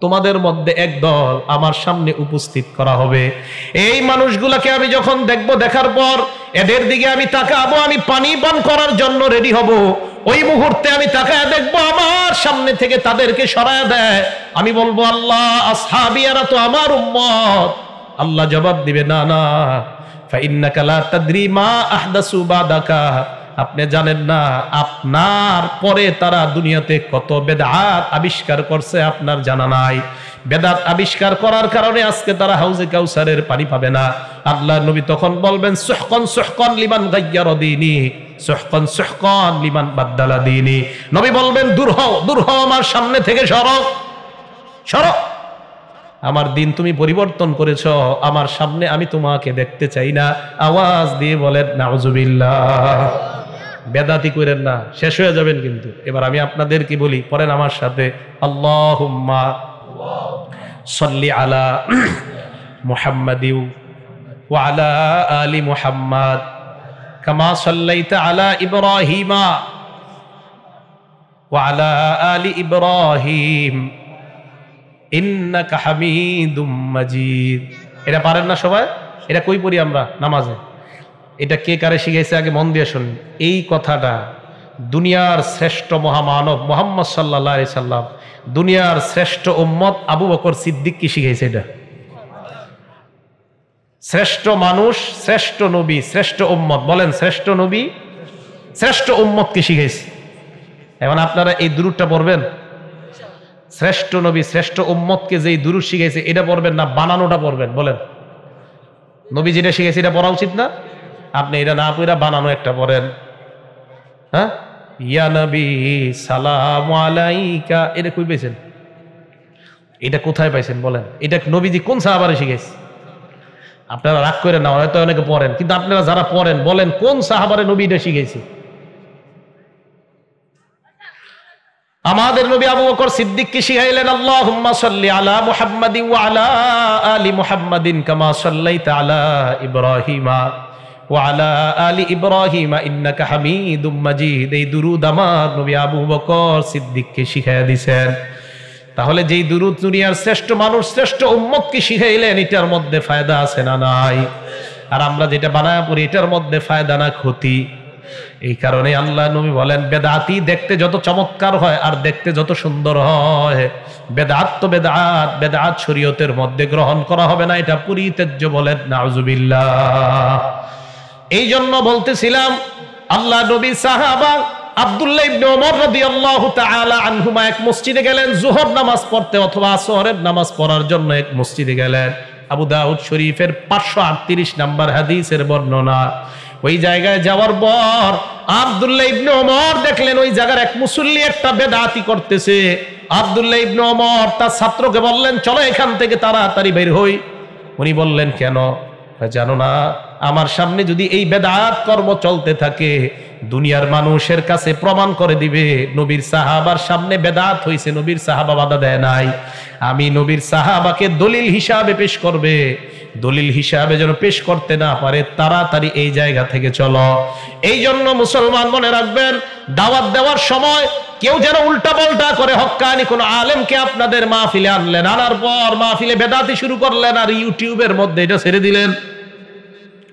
তোমাদের মধ্যে একদল আমার সামনে উপস্থিত করা হবে। এই মানুষগুলোকে আমি যখন দেখব, দেখার পর এদের দিকে আমি তাকাবো, আমি পানি পান করার জন্য রেডি হব। ওই মুহূর্তে আমি তাকায় দেখবো আমার সামনে থেকে তাদেরকে সরায় দেয়। আমি বলবো, আল্লাহ, আসহাবিয়ারা তো আমার উম্মত। আল্লাহ জবাব দিবে, না না, ফাইন্নাকা লা তাদরি মা আহদাসু বাদাকা, আপনি জানেন না আপনার পরে তারা দুনিয়াতে কত বেদাত আবিষ্কার করছে, আপনার জানা নাই। বেদাত আবিষ্কার করার কারণে আজকে তারা হাউজে কাউসারের পানি পাবে না। আল্লাহ নবী তখন বলবেন, সুহকান সুহকান লিমান গায়্যারা দীনি, সুহকান সুহকান লিমান বাদদালা দীনি। নবী বলবেন, দূর হও, দূর হও, আমার সামনে থেকে সরো, সরো। আমার দিন তুমি পরিবর্তন করেছো, আমার সামনে আমি তোমাকে দেখতে চাই না। আওয়াজ দিয়ে বলেন নাউজুবিল্লাহ। বেদাতি করেন না, শেষ হয়ে যাবেন কিন্তু। এবার আমি আপনাদেরকে বলি, পড়েন আমার সাথে, আল্লাহুম্মা সাল্লি আলা মুহাম্মাদিন ওয়া আলা আলি মুহাম্মাদ কামা সাল্লাইতা আলা ইব্রাহিমা ওয়া আলা আলি ইব্রাহিম ইন্নাকা হামিদুম মাজিদ। এটা পারেন না সবাই? এটা কই পড়ি আমরা নামাজে? এটা কে কারে শিখাইছে আগে মন দিয়ে শুনুন। এই কথাটা দুনিয়ার শ্রেষ্ঠ মহামানব মুহাম্মদ সাল্লাল্লাহু আলাইহি সাল্লাম, দুনিয়ার শ্রেষ্ঠ উম্মত আবু বকর সিদ্দিক কি শিখাইছে? এটা শ্রেষ্ঠ মানুষ, শ্রেষ্ঠ নবী, শ্রেষ্ঠ উম্মত, বলেন শ্রেষ্ঠ নবী, শ্রেষ্ঠ উম্মত কি শিখাইছে? এখন আপনারা এই দুরূদটা পড়বেন। শ্রেষ্ঠ নবী, শ্রেষ্ঠ উম্মতকে যেই দুরূদ শিখাইছে এটা পড়বেন না বানানোটা পড়বেন? বলেন, নবী যেটা শিখাইছে এটা পড়া উচিত না? আপনি এটা না পড়া বানানো একটা পড়েন। হ্যাঁ, ইয়া নবী সালাম আলাইকা, এটা কই পাইছেন? এটা কোথায় পাইছেন বলেন? এটা নবীজি কোন সাহাবারে শিখাইছে? আপনারা রাগ করে না, হয়তো অনেকে পড়েন, কিন্তু আপনারা যারা পড়েন বলেন কোন সাহাবারে নবী এটা শিখাইছে? আমাদের নবী আবু বকর সিদ্দিক কি শিখাইলেন? আল্লাহুম্মা সাল্লি আলা মুহাম্মাদিন ওয়া আলা আলি মুহাম্মাদিন কামা সাল্লাইতা আলা ইব্রাহিমা ওয়া আলা আলি ইব্রাহিমা ইন্নাকা হামিদুম মাজিদ। এই দুরূদ আমার নবী আবু বকর সিদ্দিককে শিখাইয়া দিয়েছেন। তাহলে যেই দুরূদ দুনিয়ার শ্রেষ্ঠ মানুষ, শ্রেষ্ঠ উম্মতকে শিখাইলেন, এটার মধ্যে ফায়দা আছে না নাই? আর আমরা যেটা বানায় পড়ি এটার মধ্যে ফায়দা না ক্ষতি? এই কারণে আল্লাহ নবী বলেন, বেদাতি দেখতে যত চমৎকার হয় আর দেখতে যত সুন্দর হয়, বেদাত তো বেদাত, বেদাত শরীয়তের মধ্যে গ্রহণ করা হবে না, এটা পরিত্যাজ্য। বলেন নাউজুবিল্লাহ। এই জন্য বলতেছিলাম, আল্লাহ নবী সাহাবা আব্দুল্লাহ ইবনে ওমর রাদিয়াল্লাহু তাআলা আনহুমা এক মসজিদে গেলেন যোহর নামাজ পড়তে অথবা আসরের নামাজ পড়ার জন্য এক মসজিদে গেলেন। আবু দাউদ শরীফের 538 নম্বর হাদিসের বর্ণনা। ওই জায়গায় যাওয়ার পর আব্দুল্লাহ ইবনে ওমর দেখলেন ওই জায়গার এক মুসল্লি একটা বেদাতি করতেছে। আব্দুল্লাহ ইবনে ওমর তার ছাত্রকে বললেন, চলো এখান থেকে তাড়াতাড়ি বের হই। উনি বললেন, কেন? জানো না আমার সামনে যদি এই বেদাত কর্ম চলতে থাকে, দুনিয়ার মানুষের কাছে প্রমাণ করে দিবে নবীর সাহাবার সামনে বেদাত হয়েছে, নবীর সাহাবা বাধা দেয় নাই। আমি নবীর সাহাবাকে দলিল হিসাবে পেশ করবে, দলিল হিসাবে যেন পেশ করতে না পারে, তাড়াতাড়ি এই জায়গা থেকে চলো। এই জন্য মুসলমান মনে রাখবেন, দাওয়াত দেওয়ার সময় কেউ যেন উল্টা পাল্টা করে হক্কানি কোন আলেমকে আপনাদের মাহফিলে আনলেন, আনার পর মাহফিলে বেদাতি শুরু করলেন আর ইউটিউবের মধ্যে এটা ছেড়ে দিলেন,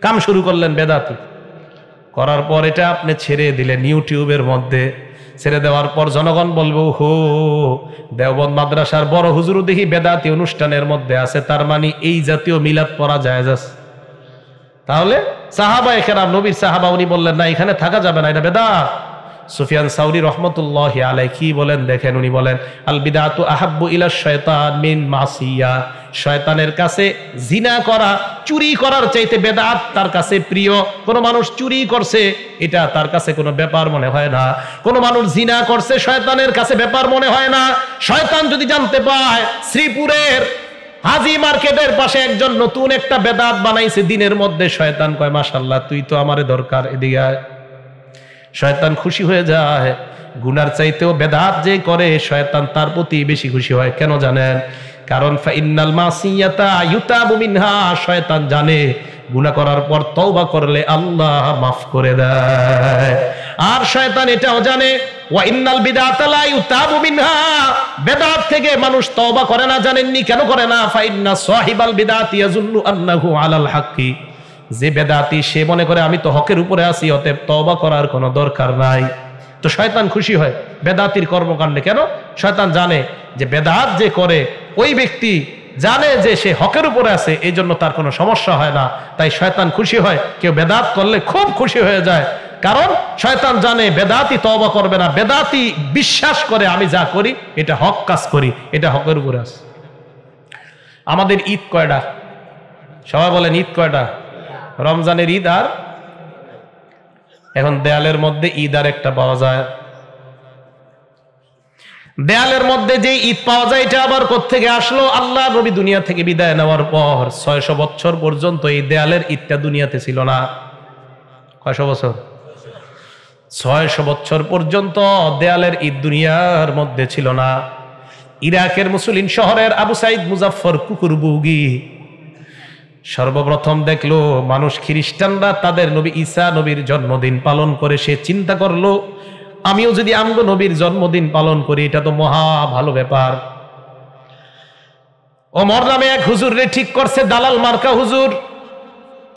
কাম শুরু করলেন বেদাতি করার পর এটা আপনি ছেড়ে দিলেন ইউটিউবের মধ্যে। ছেড়ে দেওয়ার পর জনগণ বলবো, হো দেওবন্দ মাদ্রাসার বড় হুজুর দেখি বেদাতি অনুষ্ঠানের মধ্যে আছে, তার মানে এই জাতীয় মিলাদ পড়া জায়েজ আছে। তাহলে সাহাবায়ে কেরাম, নবীর সাহাবা, উনি বললেন না এখানে থাকা যাবে না, এটা বেদাত। সুফিয়ান সাউরি রহমতুল্লাহি আলাইহি কি বলেন দেখেন, উনি বলেন, আল বিদআতু আহাব্বু ইলা শায়তান মিন মাসিয়া, শয়তানের কাছে জিনা করা, চুরি করার চাইতে বেদাত তার কাছে প্রিয়। কোন মানুষ চুরি করছে এটা তার কাছে কোনো ব্যাপার মনে হয় না, কোন মানুষ জিনা করছে শয়তানের কাছে ব্যাপার মনে হয় না। শয়তান যদি জানতে পায় শ্রীপুরের হাজি মার্কেটের পাশে একজন নতুন একটা বেদাত বানাইছে দিনের মধ্যে, শয়তান কয় মাশাআল্লাহ তুই তো আমারে দরকার, এদিকে আয়। শয়তান খুশি হয়ে যায়। গুনার চাইতেও বেদাত যে করে শয়তান তার প্রতি বেশি খুশি হয়। কেন জানেন? কারণ ফাইন্নাল মাসিয়াতা ইউতাবু মিনহা, শয়তান জানে গুনাহ করার পর তওবা করলে আল্লাহ মাফ করে দেয়। আর শয়তান এটাও জানে ওয়া ইন্নাল বিদআতা লা ইউতাবু মিনহা, বিদআত থেকে মানুষ তওবা করে না। জানেননি কেন করে না? ফা ইন্না সাহিবাল বিদআতি ইয়াজুন্নু আন্নাহু আলাল হাক্কি, যে বেদাতি সে মনে করে আমি তো হকের উপরে আছি, অতএব তওবা করার কোনো দরকার নাই। তো শয়তান খুশি হয় বেদাতির কর্মকাণ্ডে। কেন? শয়তান জানে যে বেদাত যে করে ওই ব্যক্তি জানে যে সে হকের উপরে আছে, এই জন্য তার কোনো সমস্যা হয় না। তাই শয়তান খুশি হয়, কেউ বেদাত করলে খুব খুশি হয়ে যায়, কারণ শয়তান জানে বেদাতি তওবা করবে না, বেদাতি বিশ্বাস করে আমি যা করি এটা হক কাজ করি, এটা হকের উপরে আছে। আমাদের ঈদ কয়টা? সবাই বলেন ঈদ কয়টা? রমজানের ঈদ আর এখন দেয়ালের মধ্যে ঈদ আর একটা পাওয়া যায়। দেয়ালের মধ্যে যে ঈদ পাওয়া যায় এটা আবার কোত্থেকে আসলো? আল্লাহ নবী দুনিয়া থেকে বিদায় নেওয়ার পর 600 বছর পর্যন্ত এই দেয়ালের ঈদটা দুনিয়াতে ছিল না। কয়শো বছর? 600 বছর পর্যন্ত দেয়ালের ঈদ দুনিয়ার মধ্যে ছিল না। ইরাকের মুসলিম শহরের আবু সাইদ মুজাফফর কুকুরবুগি সর্বপ্রথম দেখলো মানুষ খ্রিস্টানরা তাদের নবী ঈসা নবীর জন্মদিন পালন করে। সে চিন্তা করলো আমিও যদি আমগো নবীর জন্মদিন পালন করি এটা তো মহা ভালো ব্যাপার। ওমর নামে এক হুজুর রে ঠিক করছে, দালাল মার্কা হুজুর।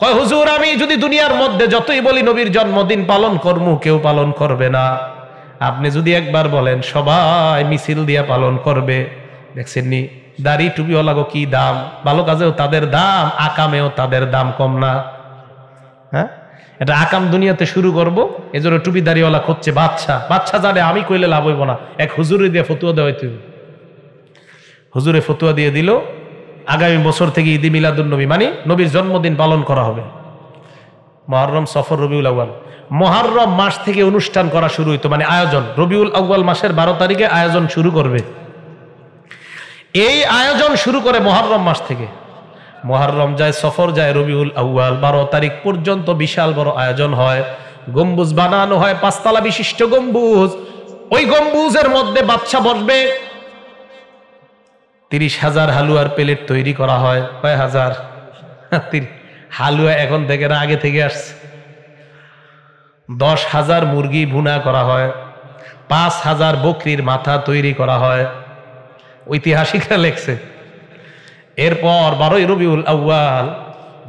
কয় হুজুর আমি যদি দুনিয়ার মধ্যে যতই বলি নবীর জন্মদিন পালন করবো কেউ পালন করবে না, আপনি যদি একবার বলেন সবাই মিছিল দিয়া পালন করবে। দেখছেন নি দাড়ি টুপিওয়ালা গো কি দাম, ভালো কাজেও তাদের দাম, আকামেও তাদের দাম কম না। হ্যাঁ, এটা আকাম দুনিয়াতে শুরু করবো, এজন্য টুপি দাড়িওয়ালা খুঁজছে বাচ্চা। বাচ্চা জানে আমি কইলে লাভ হইব না, এক হুজুরে দিয়ে ফতুয়া দেওয়া হইতে। হুজুরে ফতুয়া দিয়ে দিল আগামী বছর থেকে ঈদে মিলাদুন নবী মানে নবীর জন্মদিন পালন করা হবে। মুহররম, সফর, রবিউল আউয়াল। মুহররম মাস থেকে অনুষ্ঠান করা শুরু হইতো, মানে আয়োজন। রবিউল আউয়াল মাসের 12 তারিখে আয়োজন শুরু করবে। এই আয়োজন শুরু করে মুহররম মাস থেকে। মুহররম যায়, সফর যায়, রবিউল আউয়াল 12 তারিখ পর্যন্ত বিশাল বড় আয়োজন হয়। গম্বুজ বানানো হয়, 5 তলা বিশিষ্ট গম্বুজ। ওই গম্বুজের মধ্যে বাদশা বসবে। 30,000 হালুয়ার প্লেট তৈরি করা হয়। কয় হাজার? হালুয়া এখন থেকে না, আগে থেকে আসছে। 10,000 মুরগি ভুনা করা হয়। 5,000 বকরির মাথা তৈরি করা হয়। ঐতিহাসিকরা লেখছে। এরপর 12ই রবিউল আউয়াল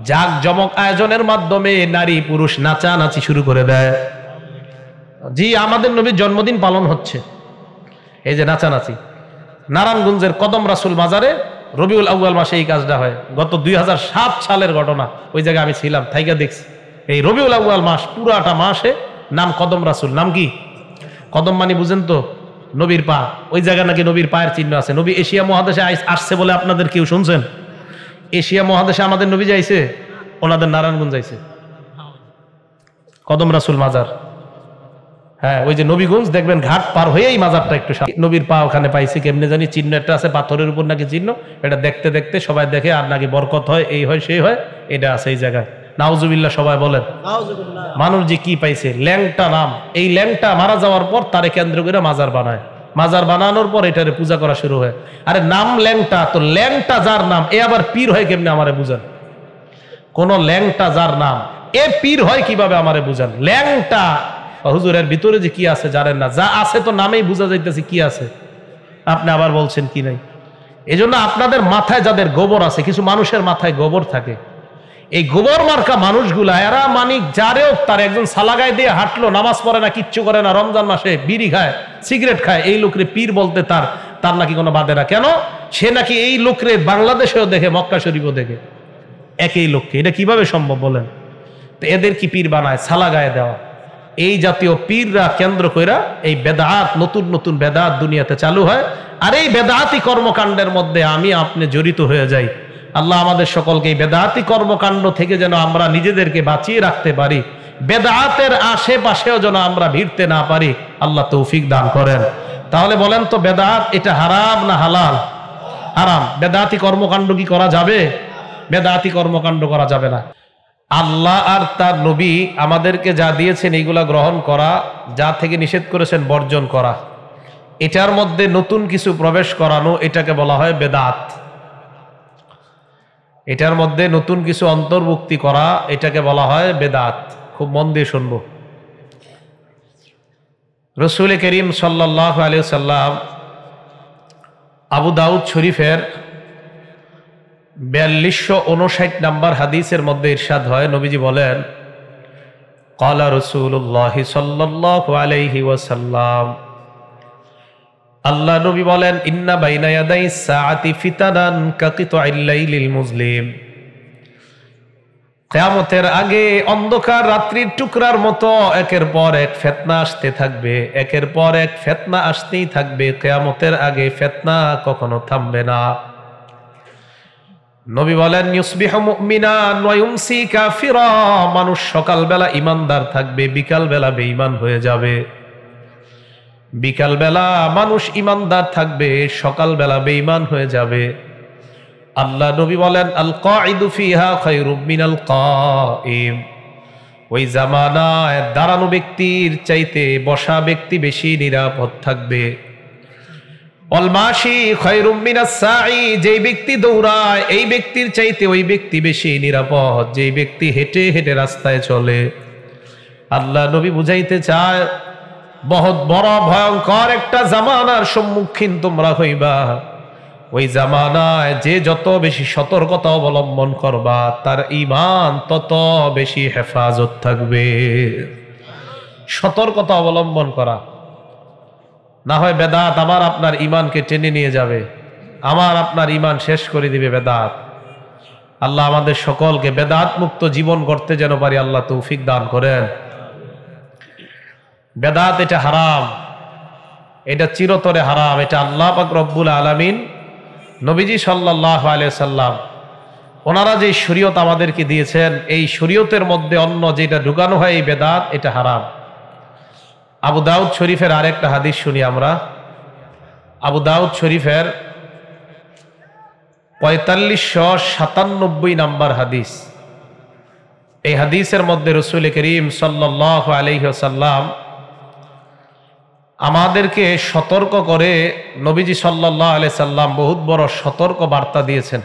জাঁকজমক আয়োজনের মাধ্যমে নারী পুরুষ নাচানাচি শুরু করে দেয়। জি, আমাদের নবীর জন্মদিন পালন হচ্ছে, এই যে নাচানাচি। নারায়ণগঞ্জের কদম রাসুল মাজারে রবিউল আউয়াল মাসে এই কাজটা হয়। গত 2007 সালের ঘটনা, ওই জায়গায় আমি ছিলাম, থাইকা দেখছি। এই রবিউল আউয়াল মাস পুরাটা মাসে নাম কদম রাসুল। নাম কি? কদম মানে বুঝেন তো, নবীর পা। ওই জায়গায় নাকি নবীর পায়ের চিহ্ন আছে। নবী এশিয়া মহাদেশে আসছে বলে আপনাদের কেউ শুনছেন? এশিয়া মহাদেশে আমাদের নবী যাইছে, ওনাদের নারায়ণগঞ্জ যাইছে। কদম রাসুল মাজার, হ্যাঁ, ওই যে নবীগঞ্জ দেখবেন ঘাট পার হয়ে এই মাজারটা একটু নবীর পা ওখানে পাইছে। কেমনে জানি চিহ্ন একটা আছে পাথরের উপর নাকি চিহ্ন, এটা দেখতে দেখতে সবাই দেখে আর নাকি বরকত হয়, এই হয় সেই হয়, এটা আছে এই জায়গায়। নাউজুবিল্লাহ সবাই বলেন। মানুষ যে কি পাইছে, ল্যাংটা নাম। এই ল্যাংটা মারা যাওয়ার পর তারে কেন্দ্র করে মাজার বানায়। মাজার বানানোর পর এটারে পূজা করা শুরু হয়। আরে নাম ল্যাংটা, তো ল্যাংটা যার নাম এ আবার পীর হয় কেমনে আমারে বুঝান? কোন ল্যাংটা যার নাম এ পীর হয় কিভাবে আমারে বুঝান? ল্যাংটা হুজুরের ভিতরে যে কি আছে জানেন না, যা আছে তো নামেই বোঝা যাইতেছে কি আছে, আপনি আবার বলছেন কি নাই। এই জন্য আপনাদের মাথায় যাদের গোবর আছে, কিছু মানুষের মাথায় গোবর থাকে, এই গোবর মার্কা মানুষগুলা এরা মানিক যারেও তার একজন সালাগায় দিয়ে হাঁটলো, নামাজ পড়ে না, কিচ্ছু করে না, রমজান মাসে বিড়ি খায়, সিগারেট খায়, এই লোকরে পীর বলতে তার নাকি কোনো বাধে না। কেন? সে নাকি এই লোকরে বাংলাদেশেও দেখে, মক্কা শরীফও দেখে, একই লোককে। এটা কিভাবে সম্ভব বলেন? তো এদের কি পীর বানায়? সালাগায় দেওয়া। এই জাতীয় পীররা কেন্দ্র কইরা এই বেদাত, নতুন নতুন বেদাত দুনিয়াতে চালু হয়। আর এই বেদাতি কর্মকাণ্ডের মধ্যে আমি আপনি জড়িত হয়ে যাই। আল্লাহ আমাদের সকলকে এই বেদাতি কর্মকাণ্ড থেকে যেন আমরা নিজেদেরকে বাঁচিয়ে রাখতে পারি, বেদাতের আশেপাশেও যেন আমরা ভিড়তে না পারি, আল্লাহ তৌফিক দান করেন। তাহলে বলেন তো বেদাত এটা হারাম না হালাল? হারাম। বেদাতি কর্মকাণ্ড কি করা যাবে? বেদাতি কর্মকাণ্ড করা যাবে না। আল্লাহ আর তার নবী আমাদেরকে যা দিয়েছেন এইগুলা গ্রহণ করা, যা থেকে নিষেধ করেছেন বর্জন করা, এটার মধ্যে নতুন কিছু প্রবেশ করানো, এটাকে বলা হয় বেদাত। এটার মধ্যে নতুন কিছু অন্তর্ভুক্তি করা, এটাকে বলা হয় বেদাত। খুব মন দিয়ে শুনবো। রসুল করিম সাল্লাল্লাহু আলাইহি ওয়াসাল্লাম আবু দাউদ শরীফের 4259 নম্বর হাদিসের মধ্যে ইরশাদ হয়, নবীজি বলেন, ক্বালা রাসূলুল্লাহ সাল্লাল্লাহু আলাইহি ওয়াসাল্লাম, আল্লাহ নবী বলেন, ইন্না বাইনা ইয়াদাইস সাআতি ফিতানান কাকিতাইল লাইলিল মুজলিম, কিয়ামতের আগে অন্ধকার রাত্রির টুকরার মতো একের পর এক ফিতনা আসতে থাকবে, একের পর এক ফিতনা আসতেই থাকবে। কিয়ামতের আগে ফিতনা কখনো থামবে না। নবী বলেন, ইউসবিহু মুমিনান ওয়া ইউমসি কাফিরা, মানুষ সকালবেলা ইমানদার থাকবে, বিকালবেলা বেঈমান হয়ে যাবে। বিকালবেলা মানুষ ইমানদার থাকবে, সকালবেলা বেঈমান হয়ে যাবে। আল্লাহ নবী বলেন, আল কাঈদু ফিহা খায়রুম মিনাল কাঈম, ওই জামানায় দাঁড়ানো ব্যক্তির চাইতে বসা ব্যক্তি বেশি নিরাপদ থাকবে। অল মাশি খায়রুম মিনাস সাঈ, যেই ব্যক্তি দৌড়ায় এই ব্যক্তির চাইতে ওই ব্যক্তি বেশি নিরাপদ, যেই ব্যক্তি হেঁটে হেঁটে রাস্তায় চলে। আল্লাহ নবী বুঝাইতে চায়, বহুত বড় ভয়ঙ্কর একটা জামানার সম্মুখীন তোমরা হইবা। ওই জামানায় যে যত বেশি সতর্কতা অবলম্বন করবা, তার ঈমান তত বেশি হেফাজত থাকবে। সতর্কতা অবলম্বন করা, না হয় বেদাত আমার আপনার ঈমানকে টেনে নিয়ে যাবে, আমার আপনার ঈমান শেষ করে দিবে বেদাত। আল্লাহ আমাদের সকলকে বেদাত মুক্ত জীবন গড়তে যেন পারি আল্লাহ তৌফিক দান করেন। বেদাত এটা হারাম, এটা চিরতরে হারাম। এটা আল্লাহ পাক রব্বুল আলামিন, নবীজি সাল্লাল্লাহু আলাইহি সাল্লাম ওনারা যে শরীয়ত আমাদেরকে দিয়েছেন, এই শরীয়তের মধ্যে অন্য যেটা ঢুকানো হয় এই বেদাত, এটা হারাম। আবু দাউদ শরীফের আরেকটা হাদিস শুনি আমরা। আবু দাউদ শরীফের 4597 নম্বর হাদিস। এই হাদিসের মধ্যে রাসূল করিম সাল্লাল্লাহু আলাইহি ওয়াসাল্লাম আমাদেরকে সতর্ক করে, নবীজি সাল্লাল্লাহু আলাইহি সাল্লাম বহুত বড় সতর্ক বার্তা দিয়েছেন।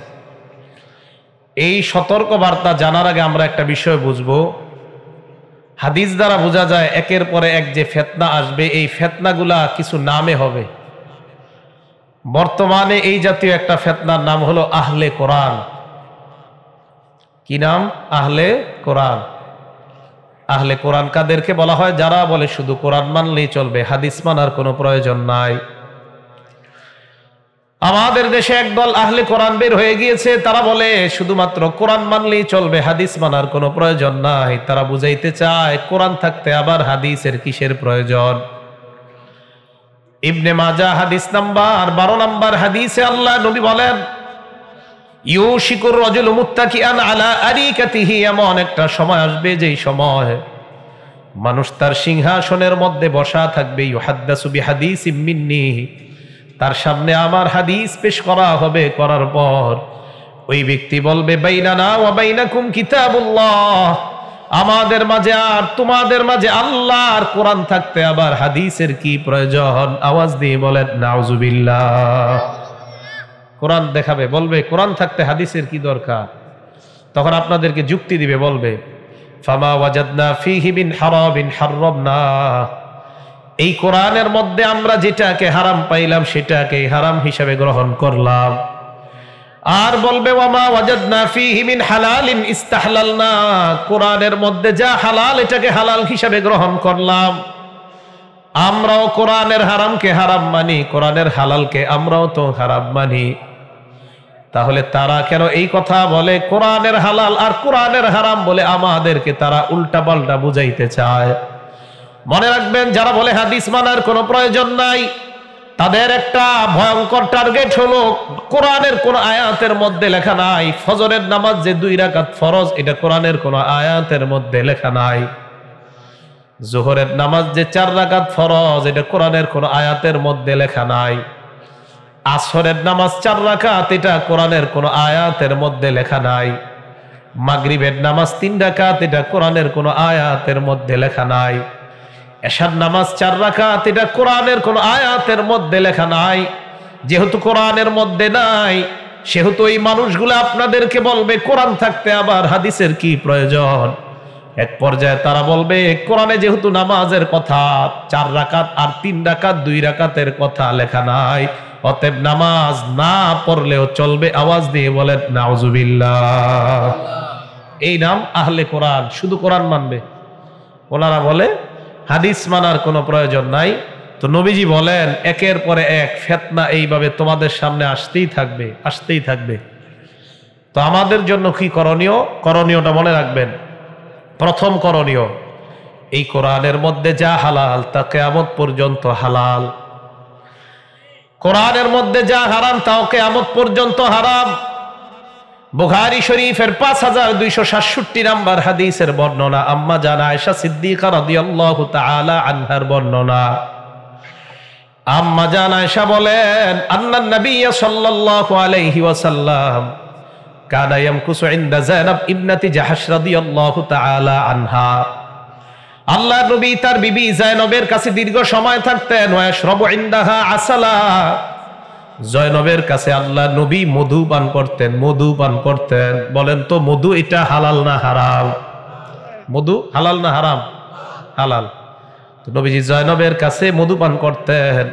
এই সতর্ক বার্তা জানার আগে আমরা একটা বিষয় বুঝবো। হাদিস দ্বারা বোঝা যায় একের পরে এক যে ফিতনা আসবে, এই ফিতনাগুলা কিছু নামে হবে। বর্তমানে এই জাতীয় একটা ফিতনার নাম হলো আহলে কোরআন। কি নাম? আহলে কোরআন। আহলে কোরআন কাদেরকে বলা হয়? যারা বলে শুধু কোরআন মানলেই চলবে, হাদিস মানার কোনো প্রয়োজন নাই। আমাদের দেশে একদল আহলে কোরআন বের হয়ে গিয়েছে, তারা বলে শুধুমাত্র কোরআন মানলেই চলবে, হাদিস মানার কোনো প্রয়োজন নাই। তারা বুঝাইতে চায় কোরআন থাকতে আবার হাদিসের কিসের প্রয়োজন। ইবনে মাজাহ হাদিস নাম্বার 12 নম্বর হাদিসে আল্লাহ নবী বলেন, ইউশিকুর রাজুলু মুত্তাকিআন আলা আরিকাতিহি, এমন একটা সময় আসবে যেই সময় মানুষ তার সিংহাসনের মধ্যে বসা থাকবে। ইউহাদ্দাসু বিহাদিসিম মিন্নি, তার সামনে আমার হাদিস পেশ করা হবে। করার পর ওই ব্যক্তি বলবে, বাইনানা ওয়া বাইনাকুম কিতাবুল্লাহ, আমাদের মাঝে আর তোমাদের মাঝে আল্লাহর কোরআন থাকতে আবার হাদিসের কি প্রয়োজন? আওয়াজ দিয়ে বলেন নাউজুবিল্লাহ। কোরআন দেখাবে, বলবে কোরআন থাকতে হাদিসের কি দরকার? তখন আপনাদেরকে যুক্তি দিবে, বলবে ফামা ওয়াজাদনা ফীহি মিন হারামিন হাররামনা, এই কোরআনের মধ্যে আমরা যেটাকে হারাম পাইলাম সেটাকে হারাম হিসাবে গ্রহণ করলাম। আর বলবে ওয়ামা ওয়াজাদনা ফীহি মিন হালালিন ইস্তাহলালনা, কোরআনের মধ্যে যা হালাল এটাকে হালাল হিসাবে গ্রহণ করলাম। আমরাও কোরআনের হারামকে হারাম মানি, কোরআনের হালালকে আমরাও তো হারাম মানি। তাহলে তারা কেন এই কথা বলে? কোরআনের হালাল আর কোরআনের হারাম বলে আমাদেরকে তারা উল্টা পাল্টা বুঝাইতে চায়। মনে রাখবেন, যারা বলে হাদিস মানার কোনো প্রয়োজন নাই, তাদের একটা ভয়ঙ্কর টার্গেট হলো কোরআনের কোন আয়াতের মধ্যে লেখা নাই ফজরের নামাজ যে 2 রাকাত ফরজ, এটা কোরআনের কোন আয়াতের মধ্যে লেখা নাই। যোহরের নামাজ যে 4 রাকাত ফরজ, এটা কোরআনের কোন আয়াতের মধ্যে লেখা নাই। আসরের নামাজ 4 রাকাত, এটা কোরআনের কোন আয়াতের মধ্যে লেখা নাই। মাগরিবের নামাজ 3 রাকাত, এটা কোরআনের কোন আয়াতের মধ্যে লেখা নাই। এশার নামাজ 4 রাকাত, এটা কোরআনের কোন আয়াতের মধ্যে লেখা নাই। যেহেতু কোরআনের মধ্যে নাই, সেহেতু এই মানুষগুলো আপনাদেরকে বলবে কোরআন থাকতে আবার হাদিসের কি প্রয়োজন? এক পর্যায়ে তারা বলবে কোরআনে যেহেতু নামাজের কথা 4 রাকাত আর 3 রাকাত 2 রাকাতের কথা লেখা নাই, অতএব নামাজ না পড়লেও চলবে। আওয়াজ দিয়ে বলেন নাউজুবিল্লাহ। এই নাম আহলে কোরআন, শুধু কোরআন মানবে। ওনারা বলে হাদিস মানার কোনো প্রয়োজন নাই। তো নবীজি বলেন একের পরে এক ফিতনা এইভাবে তোমাদের সামনে আসতেই থাকবে, আসতেই থাকবে। তো আমাদের জন্য কি করণীয়? করণীয়টা মনে রাখবেন। প্রথম করণীয়, এই কোরআনের মধ্যে যা হালাল তা কিয়ামত পর্যন্ত হালাল, কোরআনের মধ্যে যা হারাম তাও কিয়ামত পর্যন্ত হারাম। বুখারী শরীফের 5267 নম্বর হাদিসের বর্ণনা, আম্মা জান আয়েশা সিদ্দিকা রাদিয়াল্লাহু তাআলা আনহার বর্ণনা। আম্মা জান আয়েশা বলেন আন্নান নবী সাল্লাল্লাহু আলাইহি ওয়াসাল্লাম কানা ইয়ামকুসু ইনদা যায়নাব ইবনাতি জাহাশ রাদিয়াল্লাহু তাআলা আনহা। আল্লাহর নবী তার বিবি যায়নবের কাছে দীর্ঘ সময় থাকতেন। ওয়াশরাবু ইনদাহা আসালা, যায়নবের কাছে আল্লাহ নবী মধু পান করতেন, মধু পান করতেন। বলেন তো মধু এটা হালাল না হারাম? মধু হালাল না হারাম? হালাল। তো নবীজি যায়নবের কাছে মধু পান করতেন।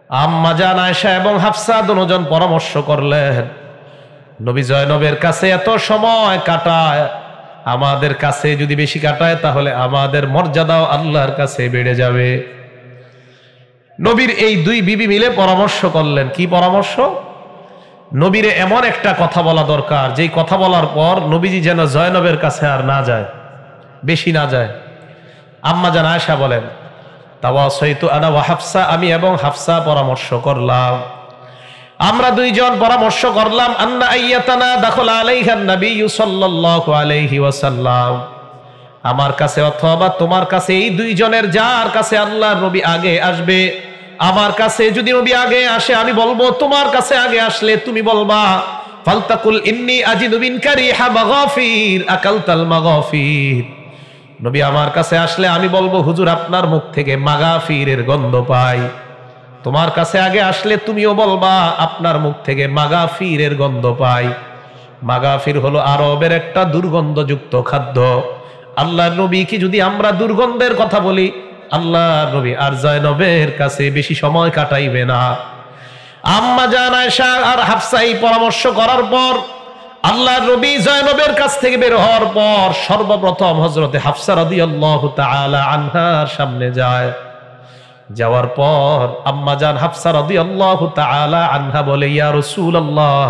আম্মা জান আয়েশা এবং হাফসা দুজন পরামর্শ করলেন, নবী যায়নবের কাছে এত সময় কাটায়, আমাদের কাছে যদি বেশি কাটায় তাহলে আমাদের মর্যাদাও আল্লাহর কাছে বেড়ে যাবে। নবীর এই দুই বিবি মিলে পরামর্শ করলেন। কি পরামর্শ? নবীরে এমন একটা কথা বলা দরকার যেই কথা বলার পর নবীজি যেন যায়নবের কাছে আর না যায়, বেশি না যায়। আম্মা জান আয়েশা বলেন তাওয়াসাইতু আনা ওয়া হাফসা, আমি এবং হাফসা পরামর্শ করলাম, আমরা দুইজন পরামর্শ করলাম, আন্না আইয়াতানা দাখালা আলাইহান নবী সাল্লাল্লাহু আলাইহি ওয়াসাল্লাম, আমার কাছে অথবা তোমার কাছে, এই দুইজনের যার কাছে আল্লাহর নবী আগে আসবে, আমার কাছে যদি নবী আগে আসে আমি বলবো, তোমার কাছে আগে আসলে তুমি বলবা ফালতাকুল ইন্নী আজিদু মিনকা রিহা মাগাফির আকালতাল মাগাফির। নবী আমার কাছে আসলে আমি বলবো হুজুর আপনার মুখ থেকে মাগাফিরের গন্ধ পাই। তোমার কাছে আগে আসলে তুমিও বলবা আপনার মুখ থেকে মাগাফিরের গন্ধ পাই। মাগাফির হলো আরবের একটা দুর্গন্ধযুক্ত খাদ্য। আল্লাহর নবী কি যদি আমরা দুর্গন্ধের কথা বলি, আল্লাহর নবী আর যায়নবের কাছে বেশি সময় কাটাইবে না। আম্মা জান আয়েশা আর হাফসা এই পরামর্শ করার পর আল্লাহর নবী যায়নবের কাছ থেকে বের হওয়ার পর সর্বপ্রথম হযরতে হাফসা রাদিয়াল্লাহু তাআলা আনহার সামনে যায়। যাওয়ার পর আম্মা জান হাফসা রাদিয়াল্লাহু তাআলা আনহা বলে, ইয়া রাসূলুল্লাহ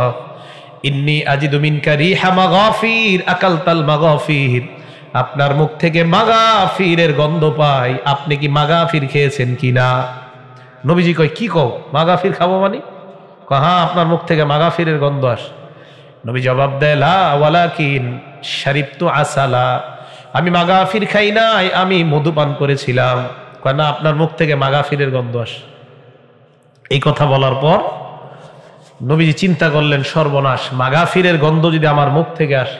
ইন্নী আজিদু মিনকা রিহা মাগাফির আকালতাল মাগাফির, আপনার মুখ থেকে মাগাফিরের গন্ধ পাই, আপনি কি মাগাফির খেয়েছেন কিনা? নবীজি কয় কি কও, মাগাফির খাবো মানে? কয় হ্যাঁ, আপনার মুখ থেকে মাগাফিরের গন্ধ আসে। নবী জবাব দেয় লা ওয়ালাকিন শারিবতু আসালা, আমি মাগাফির খাই নাই, আমি মধু পান করেছিলাম। কয় না, আপনার মুখ থেকে মাগাফিরের গন্ধ আসে। এই কথা বলার পর নবীজি চিন্তা করলেন সর্বনাশ, মাগাফিরের গন্ধ যদি আমার মুখ থেকে আসে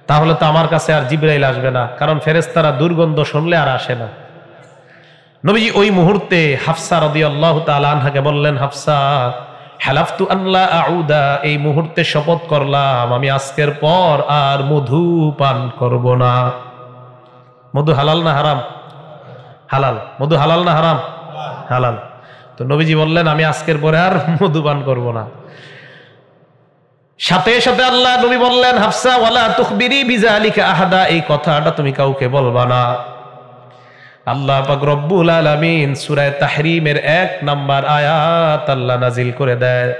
তাহলে তো আমার কাছে আর জিবরাইল আসবে না, কারণ ফেরেশতারা দুর্গন্ধ শুনলে আর আসে না। নবীজি ওই মুহূর্তে হাফসা রাদিয়াল্লাহু তাআলা আনহাকে বললেন, হাফসা হালাফতু আল্লা আউদা, এই মুহূর্তে শপথ করলাম আমি আজকের পর আর মধু পান করব না। মধু হালাল না হারাম? হালাল। মধু হালাল না হারাম? হালাল। তো নবীজি বললেন আমি আজকের পরে আর মধু পান করব না। সাথে সাথে আল্লাহ নবী বললেন, হাফসা ওয়ালা তুখবিরি বিযালিকা আহাদা, এই কথাটা তুমি কাউকে বলবা না। আল্লাহ পাক রব্বুল আলামিন সূরা তাহরীমের 1 নম্বর আয়াত আল্লাহ নাজিল করে দেয়,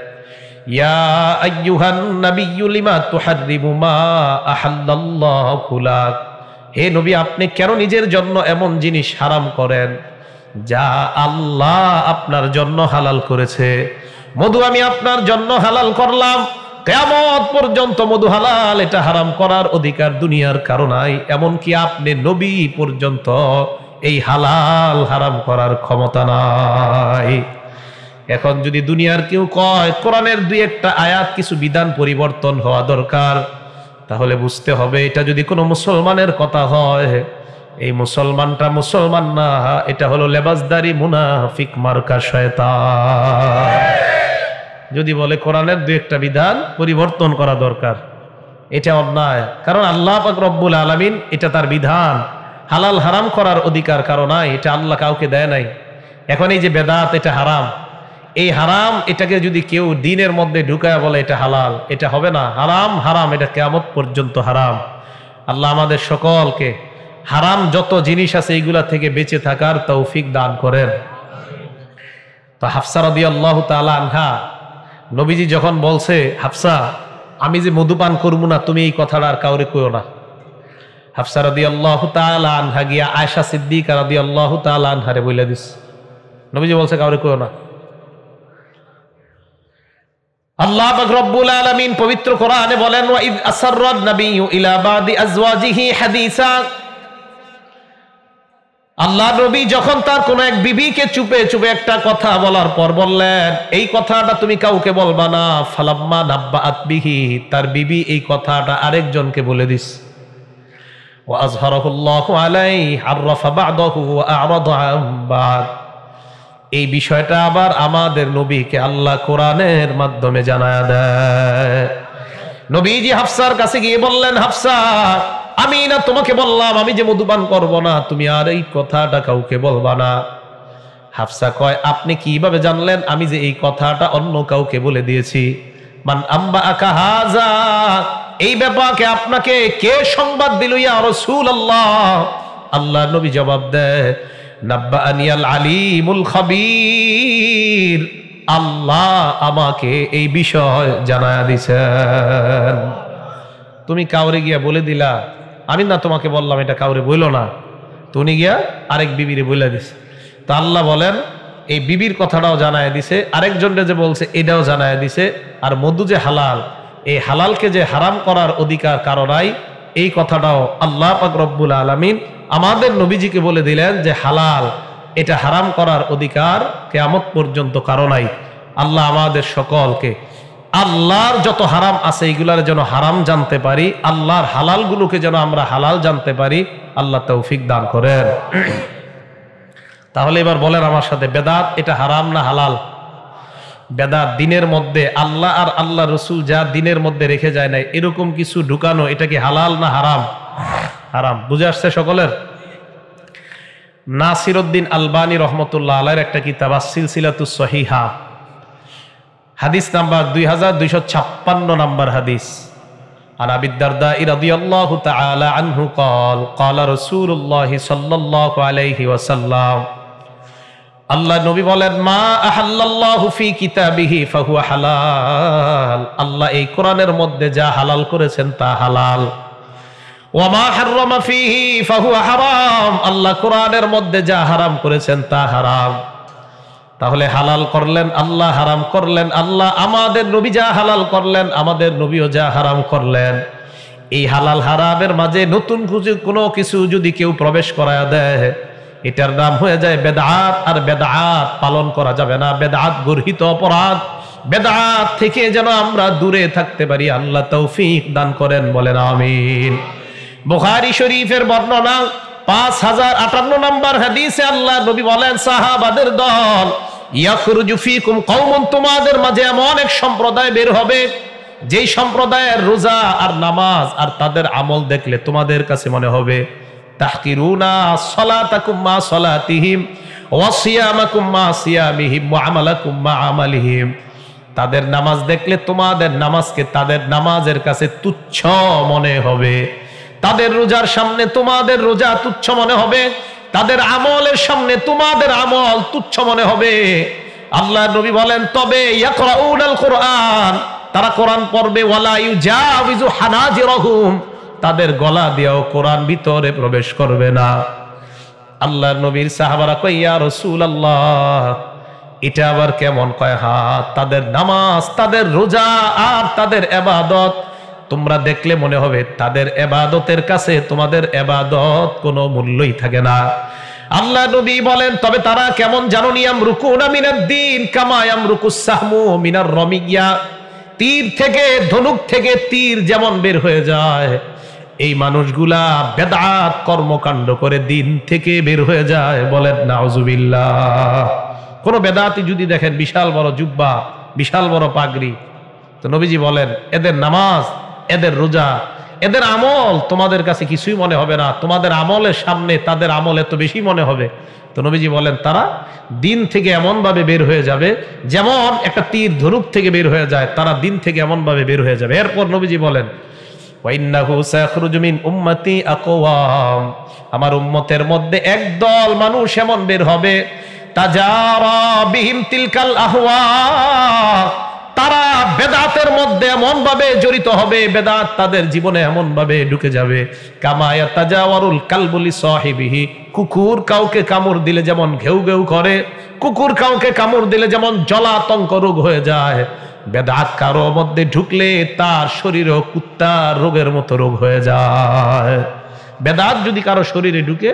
ইয়া আইয়ুহান নাবিয়্যু লিমা তুহাররিমু মা আহাল্লাল্লাহু লাক, হে নবী আপনি কেন নিজের জন্য এমন জিনিস হারাম করেন যা আল্লাহ আপনার জন্য হালাল করেছে। মধু আমি আপনার জন্য হালাল করলাম, কিয়ামত পর্যন্ত মধু হালাল এটা হারাম করার অধিকার দুনিয়ার কারো নাই, এমনকি আপনি নবী পর্যন্ত এই হালাল হারাম করার ক্ষমতা নাই। এখন যদি দুনিয়ার কেউ কয় কোরআনের 2-1টা আয়াত কিছু বিধান পরিবর্তন হওয়া দরকার, তাহলে বুঝতে হবে এটা যদি কোনো মুসলমানের কথা হয়, এই মুসলমানটা মুসলমান না, এটা হলো লেবাসদারি মুনাফিক মার্কা শয়তান। যদি বলে কোরআনের 2-1টা বিধান পরিবর্তন করা দরকার, এটা অন্যায়, কারণ আল্লাহ পাক রব্বুল আলামিন এটা তার বিধান। হালাল হারাম করার অধিকার কারো নাই, এটা আল্লাহ কাউকে দেয় নাই। এখন এই যে বেদাত, এটা হারাম, এই হারাম এটাকে যদি কেউ দিনের মধ্যে ঢুকায় বলে এটা হালাল, এটা হবে না। হারাম হারাম, এটা কিয়ামত পর্যন্ত হারাম। আল্লাহ আমাদের সকলকে হারাম যত জিনিস আছে এইগুলা থেকে বেঁচে থাকার তৌফিক দান করেন। তো হাফসা রাদিয়াল্লাহু তাআলা আনহা, নবীজি যখন বলছে হাফসা আমি যে মধুপান করবো না, তুমি এই কথাটা আর কাউরে কইও না। হাফসা রাদিয়াল্লাহু তাআলা আনহা গিয়া আয়েশা সিদ্দিকা রাদিয়াল্লাহু তাআলা আনহারে বলে দিস, নবীজি বলছে কাউরে কইও না। আল্লাহ পাক রব্বুল আলামিন পবিত্র কোরআনে বলেন, ওয়া ইয আসাররান নাবিয়্যু ইলা বাদি আজওয়াজিহি হাদিসা। আল্লাহ নবী যখন তার কোন এক বিবিকে চুপে চুপে একটা কথা বলার পর বললেন এই কথাটা তুমি কাউকে বলবা না। ফালাম্মা নাব্বাআত বিহি, তার বিবি এই কথাটা আরেকজনকে বলে দিস। ওয়া আযহারাহুল্লাহু আলাইহি আররাফা বা'দাহু ওয়া আ'রাদা আন বা'দ। এই বিষয়টা আবার আমাদের নবীকে আল্লাহ কোরআনের মাধ্যমে জানায়া দেয়। নবীজি হাফসার কাছে গিয়ে বললেন, হাফসা আমি না তোমাকে বললাম আমি যে মধুপান করব না, তুমি আর এই কথাটা কাউকে বলবা না। হাফসা কয় আপনি কিভাবে জানলেন আমি যে এই কথাটা অন্য কাউকে বলে দিয়েছি? মান আম্বাআকা হাযা, এই ব্যাপারকে আপনাকে কে সংবাদ দিল ইয়া রাসূলুল্লাহ? আল্লাহ নবী জবাব দেয়, নাব্বাআনিয়াল আলিমুল খাবীর, আল্লাহ আমাকে এই বিষয় জানায়া দিয়েছেন। তুমি কাউরে গিয়া বলে দিলা, আমি না তোমাকে বললাম এটা কাউরে বইলো না, তুমি গিয়া আরেক বিবিরে বলে দিছে। তো আল্লাহ বলেন এই বিবির কথাটাও জানায় দিছে, আরেকজনকে যে বলছে এটাও জানায় দিছে। আর মধু যে হালাল, এই হালালকে যে হারাম করার অধিকার কারো নাই, এই কথাটাও আল্লাহ পাক রব্বুল আলামিন আমাদের নবীজিকে বলে দিলেন যে হালাল, এটা হারাম করার অধিকার কিয়ামত পর্যন্ত কারো নাই। আল্লাহ আমাদের সকলকে আল্লাহর যত হারাম আছে এইগুলার যেন হারাম জানতে পারি, আল্লাহর হালালগুলোকে যেন আমরা হালাল জানতে পারি, আল্লাহ তৌফিক দান করেন। তাহলে এবার বলেন আমার সাথে, বেদাত এটা হারাম না হালাল? বেদাত দিনের মধ্যে আল্লাহ আর আল্লাহ রসুল যা দিনের মধ্যে রেখে যায় নাই এরকম কিছু ঢুকানো, এটা কি হালাল না হারাম? হারাম। বুঝে আসছে সকলের? নাসিরউদ্দিন আলবানী রহমতুল্লাহ আলাইহির একটা কিতাব সিলসিলাতুস সহিহা, হাদিস নাম্বার 2256 নাম্বার হাদিস। আর আবি দারদা রাদিয়াল্লাহু তাআলা আনহু قال قال رسول الله صلى الله عليه وسلم, আল্লাহ নবী বলেন, মা আহাল্লাল্লাহু ফি কিতাবিহি ফাহুয়া হালাল, আল্লাহ এই কোরআনের মধ্যে যা হালাল করেছেন তা হালাল। ওয়া মা হাররামা ফিহি ফাহুয়া হারাম, আল্লাহ কোরআনের মধ্যে যা হারাম করেছেন তা হারাম। তাহলে হালাল করলেন আল্লাহ, হারাম করলেন আল্লাহ। আমাদের নবী যা হালাল করলেন আমাদের নবীও যা হারাম করলেন। এই হালাল হারামের মাঝে নতুন কোনো কিছু যদি কেউ প্রবেশ করায়া দেয়, এটার নাম হয়ে যায় বেদআত। আর বেদআত পালন করা যাবে না, বেদআত গর্হিত অপরাধ। বেদআত থেকে যেন আমরা দূরে থাকতে পারি, আল্লাহ তৌফিক দান করেন, বলেন আমিন। বুখারী শরীফের বর্ণনা 5058 নাম্বার হাদিসে আল্লাহ নবী বলেন, সাহাবাদের দল, ইয়াখরুজু ফীকুম কওমুন, তোমাদের মাঝে এমন এক সম্প্রদায় বের হবে যেই সম্প্রদায়ের রোজা আর নামাজ আর তাদের আমল দেখলে তোমাদের কাছে মনে হবে তাহকিরুনা সালাতাকুম মা সালাতিহিম ওয়া সিয়ামাকুম মা সিয়ামিহিম ওয়া আমালাকুম মা আমালিহিম। তাদের নামাজ দেখলে তোমাদের নামাজকে তাদের নামাজের কাছে তুচ্ছ মনে হবে, তাদের রোজার সামনে তোমাদের রোজা তুচ্ছ মনে হবে, তাদের আমলের সামনে তোমাদের আমল তুচ্ছ মনে হবে। আল্লাহ নবী বলেন, তবে ইয়াকরাউনাল কুরআন, তারা কোরআন পড়বে, ওয়ালা ইউজাবিজু হানাজিরহুম, তাদের গলা দিয়েও কোরআন ভিতরে প্রবেশ করবে না। আল্লাহ নবীর সাহাবারা কয়, ইয়া রাসূলুল্লাহ, এটা আবার কেমন? কয়, হ্যাঁ, তাদের নামাজ, তাদের রোজা আর তাদের ইবাদত তোমরা দেখলে মনে হবে তাদের ইবাদতের কাছে তোমাদের ইবাদত কোনো মূল্যই থাকে না। আল্লাহ নবী বলেন, তবে তারা কেমন জানো? ইয়ামরুকুনা মিনাদ-দ্বীন কামা ইয়ামরুকুস সাহমু মিনার রমিয়া, তীর থেকে, ধনুক থেকে তীর যেমন বের হয়ে যায়, এই মানুষগুলা বেদআত কর্মকাণ্ড করে দিন থেকে বের হয়ে যায়, বলেন নাউজুবিল্লাহ। কোন বেদাতি যদি দেখেন বিশাল বড় জুব্বা, বিশাল বড় পাগড়ি, তো নবীজি বলেন এদের নামাজ এদের রোজা, এদের আমল তোমাদের কাছে কিছুই মনে হবে না, তোমাদের আমলের সামনে তাদের আমল এত বেশি মনে হবে। তো নবীজি বলেন তারা দিন থেকে এমন ভাবে বের হয়ে যাবে যেমন একটা তীর ধনুক থেকে বের হয়ে যায়, তারা দিন থেকে এমন ভাবে বের হয়ে যাবে। এরপর নবীজি বলেন ওয়াইন্নাহু সায়াখরুজু মিন উম্মতি আকওয়াম, আমার উম্মতের মধ্যে একদল মানুষ এমন বের হবে তাজারা বিহিম তিলকাল আহওয়া, তারা বেদাতের মধ্যে এমন ভাবে জড়িত হবে, বেদাত তাদের জীবনে এমন ভাবে ঢুকে যাবে কামা ইয়াতাজাওয়ারুল কালবুলি সাহিবিহি, কুকুর কাউকে কামড় দিলে যেমন ঘেউ ঘেউ করে, কুকুর কাউকে কামড় দিলে যেমন জলাতঙ্ক রোগ হয়ে যায়, বেদাত কারো মধ্যে ঢুকলে তার শরীরও কুত্তার রোগের মতো রোগ হয়ে যায়। বেদাত যদি কারো শরীরে ঢুকে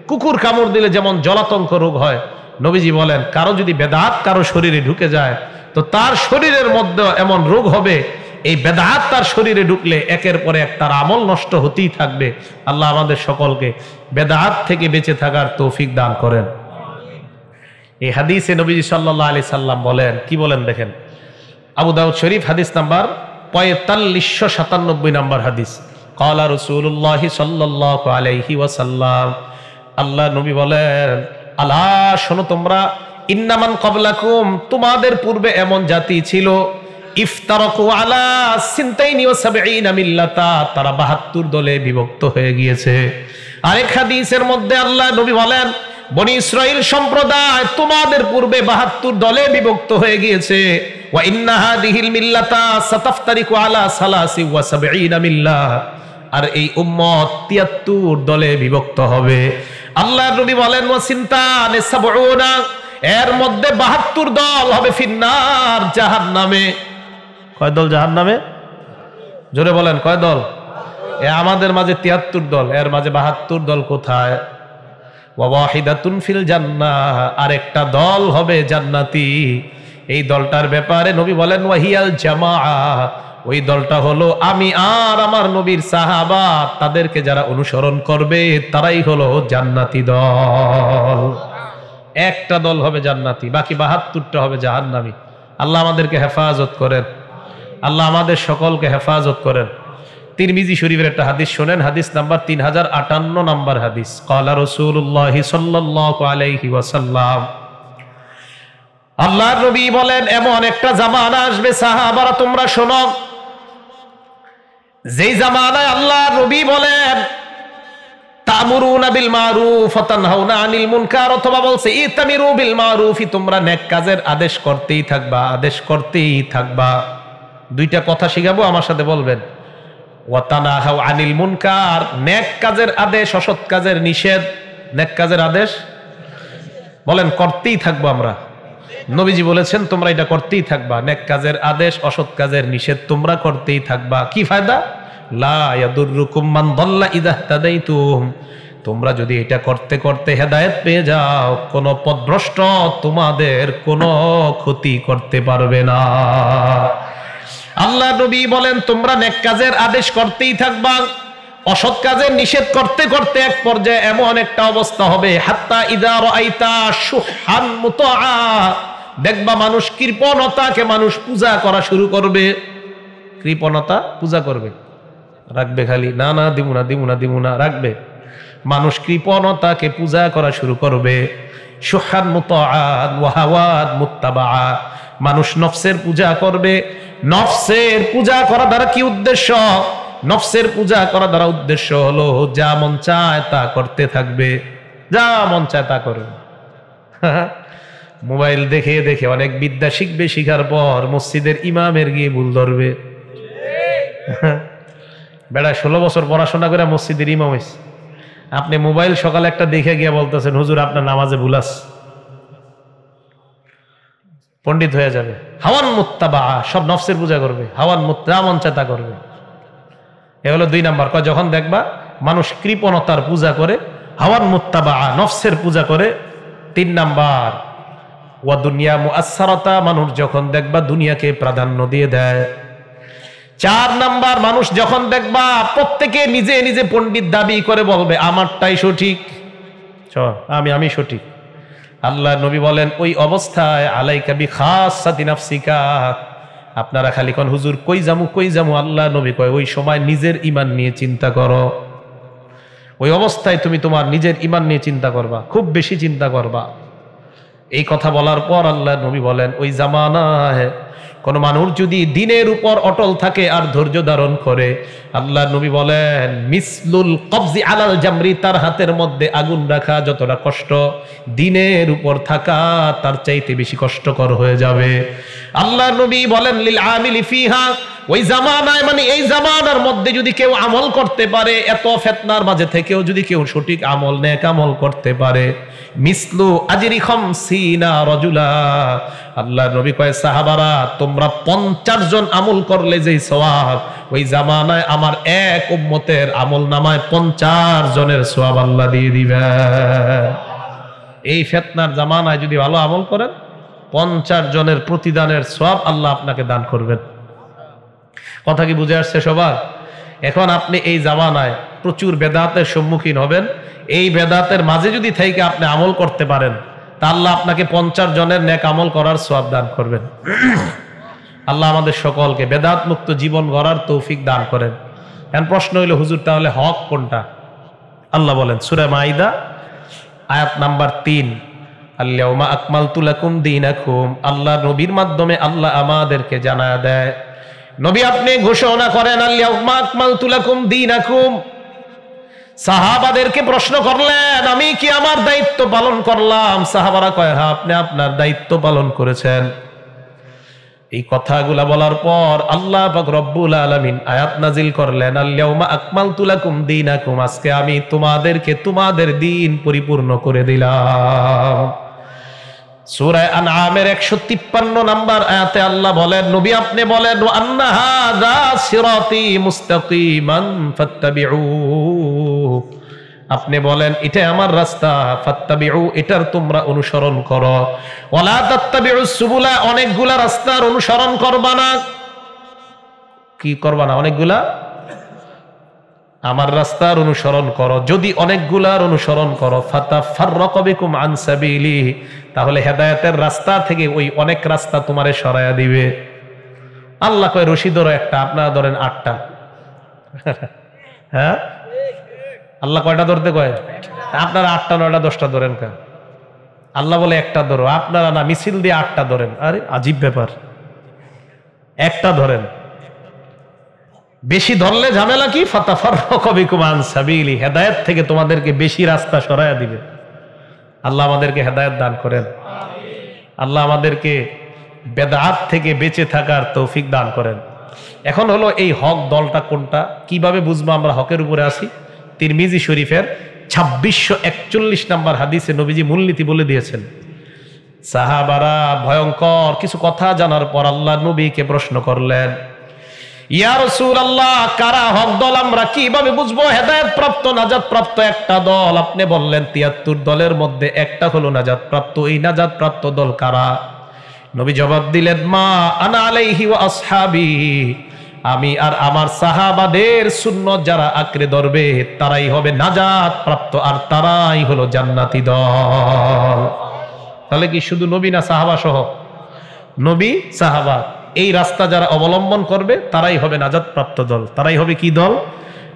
কুকুর কামড় দিলে যেমন জলাতঙ্ক রোগ হয়, নবীজি বলেন কারো যদি বেদাত কারো শরীরে ঢুকে যায় তো তার শরীরের মধ্যে এমন রোগ হবে, এই বেদাত তার শরীরে ঢুকলে একের পর এক তার আমল নষ্ট হতেই থাকবে। আল্লাহ আমাদের সকলকে বেদাত থেকে বেঁচে থাকার তৌফিক দান করেন। এই হাদিসে নবীজি সাল্লাল্লাহু আলাইহি সাল্লাম বলেন, কি বলেন দেখেন, আবু দাউদ শরীফ হাদিস নাম্বার 4597 নাম্বার হাদিস, ক্বালা রাসূলুল্লাহ সাল্লাল্লাহু আলাইহি ওয়াসাল্লাম, আল্লাহ নবী বলেন আলা শোনো তোমরা, ইন্নামান ক্বাবলাকুম, তোমাদের পূর্বে এমন জাতি ছিল, ইফতারাকু আলা সিনতাইনি ওয়া সাবঈনা মিল্লাতা, তারা 72 দলে বিভক্ত হয়ে গিয়েছে। আরেক হাদিসের মধ্যে আল্লাহ নবী বলেন বনি ইসরাইল সম্প্রদায় তোমাদের পূর্বে 72 দলে বিভক্ত হয়ে গিয়েছে, ওয়া ইন্না হাদিহিল মিল্লাতা সাতাফতারিকু আলা সালাসি ওয়া সাবঈনা মিল্লাহ, আর এই উম্মত 73 দলে বিভক্ত হবে। আল্লাহর নবী বলেন ওয়া সিনতানে সাবউনা, এর মধ্যে 72 দল হবে ফিন্নার, জাহান্নামে। কয় দল জাহান্নামে? জোরে বলেন কয় দল? এ আমাদের মাঝে 73 দল, এর মাঝে 72 দল কোথায়? ওয়া ওয়াহিদাতুন ফিল জান্নাহ, আরেকটা দল হবে জান্নাতি। এই দলটার ব্যাপারে নবী বলেন ওয়াহিয়াল জামাআ, ওই দলটা হলো আমি আর আমার নবীর সাহাবা, তাদেরকে যারা অনুসরণ করবে তারাই হলো জান্নাতি দল। একটা দল হবে জান্নাতি, বাকি 72টা হবে জাহান্নামী। আল্লাহ আমাদেরকে হেফাজত করেন, আল্লাহ আমাদের সকলকে হেফাজত করেন। তিরমিজি শরীফের একটা হাদিস শোনেন, হাদিস নাম্বার 3058 নাম্বার হাদিস, ক্বালা রাসূলুল্লাহ সাল্লাল্লাহু আলাইহি ওয়াসাল্লাম, আল্লাহর নবী বলেন এমন একটা জামানা আসবে সাহাবারা তোমরা শোনো, যেই জামানায় আল্লাহর নবী বলেন তা'মুরুনা বিল মারুফ ওয়া তানহাউনা আনিল মুনকার, অথবা বলছে ইতামিরু বিল মারুফ, তোমরা নেক কাজের আদেশ করতেই থাকবা, আদেশ করতেই থাকবা। দুইটা কথা শিখাবো, আমার সাথে বলবেন। ওয়া তানহাউ আনিল মুনকার, নেক কাজের আদেশ, অসৎ কাজের নিষেধ। নেক কাজের আদেশ বলেন করতেই থাকবো আমরা, নবীজি বলেছেন তোমরা এটা করতেই থাকবা, নেক কাজের আদেশ, অসৎ কাজের নিষেধ তোমরা করতেই থাকবা। কি ফায়দা? লা ইয়াদুররুকুম মান দাল্লা ইযা ইহতাদাইতুম, তোমরা যদি এটা করতে করতে হেদায়েত পেয়ে যাও, কোন পথভ্রষ্ট তোমাদের কোনো ক্ষতি করতে পারবে না। আল্লাহ নবী বলেন তোমরা নেক কাজের আদেশ করতেই থাকবা, অসৎ কাজের নিষেধ করতে করতে এক পর্যায়ে এমন একটা অবস্থা হবে, হাত্তা ইযা রাআইতা শুহহান মুতাআ, দেখবা মানুষ কৃপণতাকে মানুষ পূজা করা শুরু করবে। কৃপণতা পূজা করবে, রাখবে খালি না না দিমু না দিমু না দিমু না, রাখবে। মানুষ কৃপণতাকে পূজা করা শুরু করবে। শুহহান মুতাআ ওয়া হাওয়াত মুত্তাবা, মানুষ নফসের পূজা করবে। নফসের পূজা করা দ্বারা কি উদ্দেশ্য? নফসের পূজা করা দ্বারা উদ্দেশ্য হলো যা মন চায় তা করতে থাকবে, যা মন চায় তা করবে। মোবাইল দেখে দেখে অনেক বিদ্যা শিখবে, শিখার পর মসজিদের ইমামের গিয়ে ভুল ধরবে। বেড়া 16 বছর পড়াশোনা করে মসজিদের ইমাম হয়েছে, আপনি মোবাইল সকালে একটা দেখে গিয়ে বলতেছেন হুজুর আপনার নামাজে ভুল আছে, পণ্ডিত হয়ে যাবে। হাওয়ান মুত্তাবা, সব নফসের পূজা করবে, হাওয়ান মুত্তা মন চায় তা করবে। এ হলো 2 নাম্বার। যখন দেখবা মানুষ কৃপণতার পূজা করে, হাওয়ান মুত্তাবা নফসের পূজা করে। 3 নাম্বার ওয়া দুনিয়া মুআসসারাতা, মানুষ যখন দেখবা দুনিয়াকে প্রাধান্য দিয়ে দেয়। 4 নাম্বার মানুষ যখন দেখবা প্রত্যেকে নিজে নিজে পণ্ডিত দাবি করে বলবে আমারটাই সঠিক, আমি সঠিক। আল্লাহ নবী বলেন ওই অবস্থায় আলাইকা বিখাসাতি নাফসিকা, আপনারা খালি কোন হুজুর কই যামু, আল্লাহ নবী কয় ওই সময় নিজের ঈমান নিয়ে চিন্তা করো। ওই অবস্থায় তুমি তোমার নিজের ঈমান নিয়ে চিন্তা করবা, খুব বেশি চিন্তা করবা। এই কথা বলার পর আল্লাহ নবী বলেন ওই জামানায় কোন মানুষ যদি দ্বীনের উপর অটল থাকে আর ধৈর্য ধারণ করে, আল্লাহ নবী বলেন মিসলুল কবজি আলাল জামরি, তার হাতের মধ্যে আগুন রাখা যতটা কষ্ট, দ্বীনের উপর থাকা তার চাইতে বেশি কষ্টকর হয়ে যাবে। আল্লাহ নবী বলেন লিল আমিলি ফিহা, ওই জামানায় মানে এই জামানার মধ্যে যদি কেউ আমল করতে পারে, এত ফিতনার মাঝে থেকেও যদি কেউ সঠিক আমল নেক আমল করতে পারে, মিসলু আজরি খামসিনা রাজুলা, আল্লাহ নবী কয় সাহাবারা তোমরা 50 জন আমল করলে যেই সওয়াব, ওই জামানায় আমার এক উম্মতের আমল নামায় 50 জনের সওয়াব আল্লাহ দিয়ে দিবেন। এই ফিতনার জামানায় যদি ভালো আমল করেন 50 জনের প্রতিদানের সওয়াব আল্লাহ আপনাকে দান করবেন। কথা কি বুঝে আসছে সবার? এখন আপনি এই জামানায় প্রচুর বেদাতের সম্মুখীন হবেন, এই বেদাতের মাঝে যদি থেকে আপনি আমল করতে পারেন তা আল্লাহ আপনাকে 50 জনের নেক আমল করার সওয়াব দান করবেন। আল্লাহ আমাদের সকলকে বেদাত মুক্ত জীবন গড়ার তৌফিক দান করেন। এখন প্রশ্ন হইল হুজুর তাহলে হক কোনটা? আল্লাহ বলেন সূরা মাইদা আয়াত নাম্বার 3, আল-ইয়াউমা আকমালতু লাকুম দীনাকুম। আল্লাহ নবীর মাধ্যমে আল্লাহ আমাদেরকে জানায় দেয়, নবী আপনি ঘোষণা করেন আল-ইয়াউমা আকমালতু লাকুম দীনাকুম। সাহাবাদেরকে প্রশ্ন করলেন আমি কি আমার দায়িত্ব পালন করলাম? সাহাবারা কয় হ্যাঁ আপনি আপনার দায়িত্ব পালন করেছেন। এই কথাগুলা বলার পর আল্লাহ পাক রব্বুল আলামিন আয়াত নাজিল করলেন আল-ইয়াউমা আকমালতু লাকুম দীনাকুম, আজকে আমি তোমাদেরকে তোমাদের দ্বীন পরিপূর্ণ করে দিলাম। সূরা আনআমের 153 নম্বর আয়াতে আল্লাহ বলেন নবী আপনি বলেন ওয়া আন্না হাযা সিরাতি মুস্তাকিমান ফাত্তাবিউ, আপনি বলেন এটা আমার রাস্তা, ফাত্তাবিউ এটার তোমরা অনুসরণ করো, ওয়ালা তাত্তাবিউস সুবুলা অনেকগুলা রাস্তার অনুসরণ করবা না। কি করবা না? অনেকগুলা, আমার রাস্তার অনুসরণ করো। যদি অনেকগুলার অনুসরণ করো ফাতাফাররাকু বিকুম আন সাবিলি, তাহলে হেদায়েতের রাস্তা থেকে ওই অনেক রাস্তা তোমারে সরায়া দিবে। আল্লাহ কয় রশি ধরো একটা, আপনারা ধরেন 8টা। হ্যাঁ আল্লাহ কয়টা ধরতে কয়? আপনারা 8টা 9টা 10টা ধরেন কেন? আল্লাহ বলে একটা ধরো, আপনারা না মিছিল দিয়ে 8টা ধরেন। আরে আজীব ব্যাপার, একটা ধরেন। বেশি ধরলে ঝামেলা কি? ফাতাফাররাকু বিকুম আন সাবিলি, হেদায়েত থেকে তোমাদেরকে বেশি রাস্তা সরায়া দিবে। আল্লাহ আমাদেরকে হেদায়েত দান করেন, আল্লাহ আমাদেরকে বেদাত থেকে বেঁচে থাকার তৌফিক দান করেন। এখন হলো এই হক দলটা কোনটা, কিভাবে বুঝবো আমরা হকের উপরে আছি? তিরমিজি শরীফের 2641 নম্বর হাদিসে নবীজি মূলনীতি বলে দিয়েছেন। সাহাবারা ভয়ঙ্কর কিছু কথা জানার পর আল্লাহ নবীকে প্রশ্ন করলেন ইয়া রাসূলুল্লাহ কারা হক দল, আমরা কিভাবে বুঝবো হেদায়েত প্রাপ্ত নাজাত প্রাপ্ত একটা দল? আপনি বললেন 73 দলের মধ্যে একটা হলো নাজাত প্রাপ্ত, এই নাজাত প্রাপ্ত দল কারা? নবী জবাব দিলেন মা আনা আলাইহি ওয়া আসহাবি, আমি আর আমার সাহাবাদের সুন্নত যারা আঁকড়ে ধরবে তারাই হবে নাজাত প্রাপ্ত, আর তারাই হলো জান্নাতি দল। তাহলে কি শুধু নবী না সাহাবা সহ? নবী সাহাবা এই রাস্তা যারা অবলম্বন করবে তারাই হবে নাজাত প্রাপ্ত দল, তারাই হবে কি দল?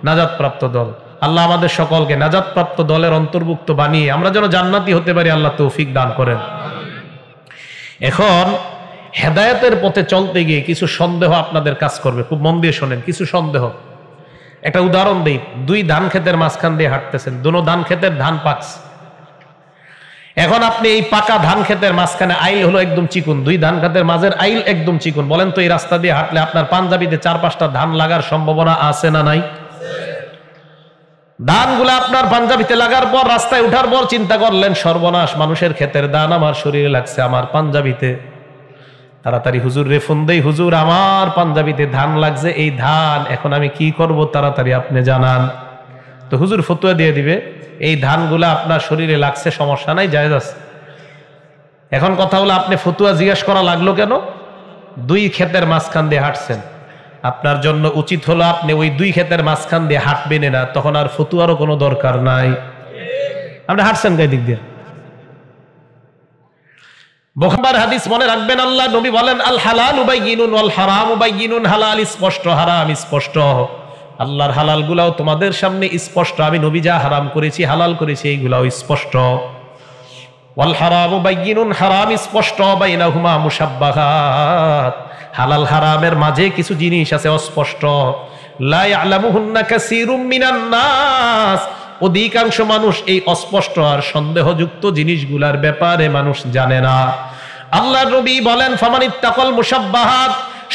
নাজাত প্রাপ্ত দল। আল্লাহ আমাদের সকলকে নাজাত প্রাপ্ত দলের অন্তর্ভুক্ত বানিয়ে আমরা যেন জান্নাতি হতে পারি আল্লাহ তৌফিক দান করেন। এখন হেদায়েতের পথে চলতে গিয়ে কিছু সন্দেহ আপনাদের কাজ করবে, খুব মন দিয়ে শোনেন। কিছু সন্দেহ, একটা উদাহরণ দেই। 2 ধান ক্ষেতের মাঝখান দিয়ে হাঁটতেছেন, দুনো ধান ক্ষেতের ধান পাকছে। এখন আপনি এই পাকা ধান ক্ষেতের মাঝখানে আইল হলো একদম চিকুন, 2 ধান ক্ষেতের মাঝের আইল একদম চিকুন। বলেন তো এই রাস্তা দিয়ে হাঁটলে আপনার পাঞ্জাবিতে 4-5টা ধান লাগার সম্ভাবনা আছে না নাই? ধানগুলো আপনার পাঞ্জাবিতে লাগার পর রাস্তায় উঠার পর চিন্তা করলেন সর্বনাশ, মানুষের ক্ষেতের ধান আমার শরীরে লাগছে, আমার পাঞ্জাবিতে। তাড়াতাড়ি হুজুর রে ফোন দেই, হুজুর আমার পাঞ্জাবিতে ধান লাগছে, এই ধান এখন আমি কি করব তাড়াতাড়ি আপনি জানান। তো হুজুর ফতোয়া দিয়ে দিবে এই ধানগুলা আপনার শরীরে লাগছে, সমস্যা নাই, জায়েজ আছে। এখন কথা হলো আপনি ফতোয়া জিজ্ঞেস করা লাগলো কেন? 2 ক্ষেতের মাঝখান দিয়ে হাঁটছেন, আপনার জন্য উচিত হলো আপনি ওই 2 ক্ষেতের মাঝখান দিয়ে হাঁটবেন না, তখন আর ফতোয়ারও কোনো দরকার নাই। আপনি হাঁটছেন কয় দিক দিয়ে? বুখারীর হাদিস মনে রাখবেন, আল্লাহ নবী বলেন আল হালালু বাইয়িনুন ওয়াল হারামু বাইয়িনুন, হালাল স্পষ্ট, হারাম স্পষ্ট। আল্লাহর হালাল গুলাও তোমাদের সামনে স্পষ্ট, আমি নবী যা হারাম করেছি হালাল করেছি এইগুলাও স্পষ্ট। ওয়াল হারামু বাইয়িনুন, হারাম স্পষ্ট, বাইনাহুমা মুশাব্বাহাত, হালাল হারামের মাঝে কিছু জিনিস আছে অস্পষ্ট। লা ইয়ালামুহুন্না কাসীরুম মিনান নাস, অধিকাংশ মানুষ এই অস্পষ্ট আর সন্দেহযুক্ত জিনিসগুলার ব্যাপারে মানুষ জানে না। আল্লাহর নবী বলেন ফামানিত্তাকাল মুশাব্বাহাত,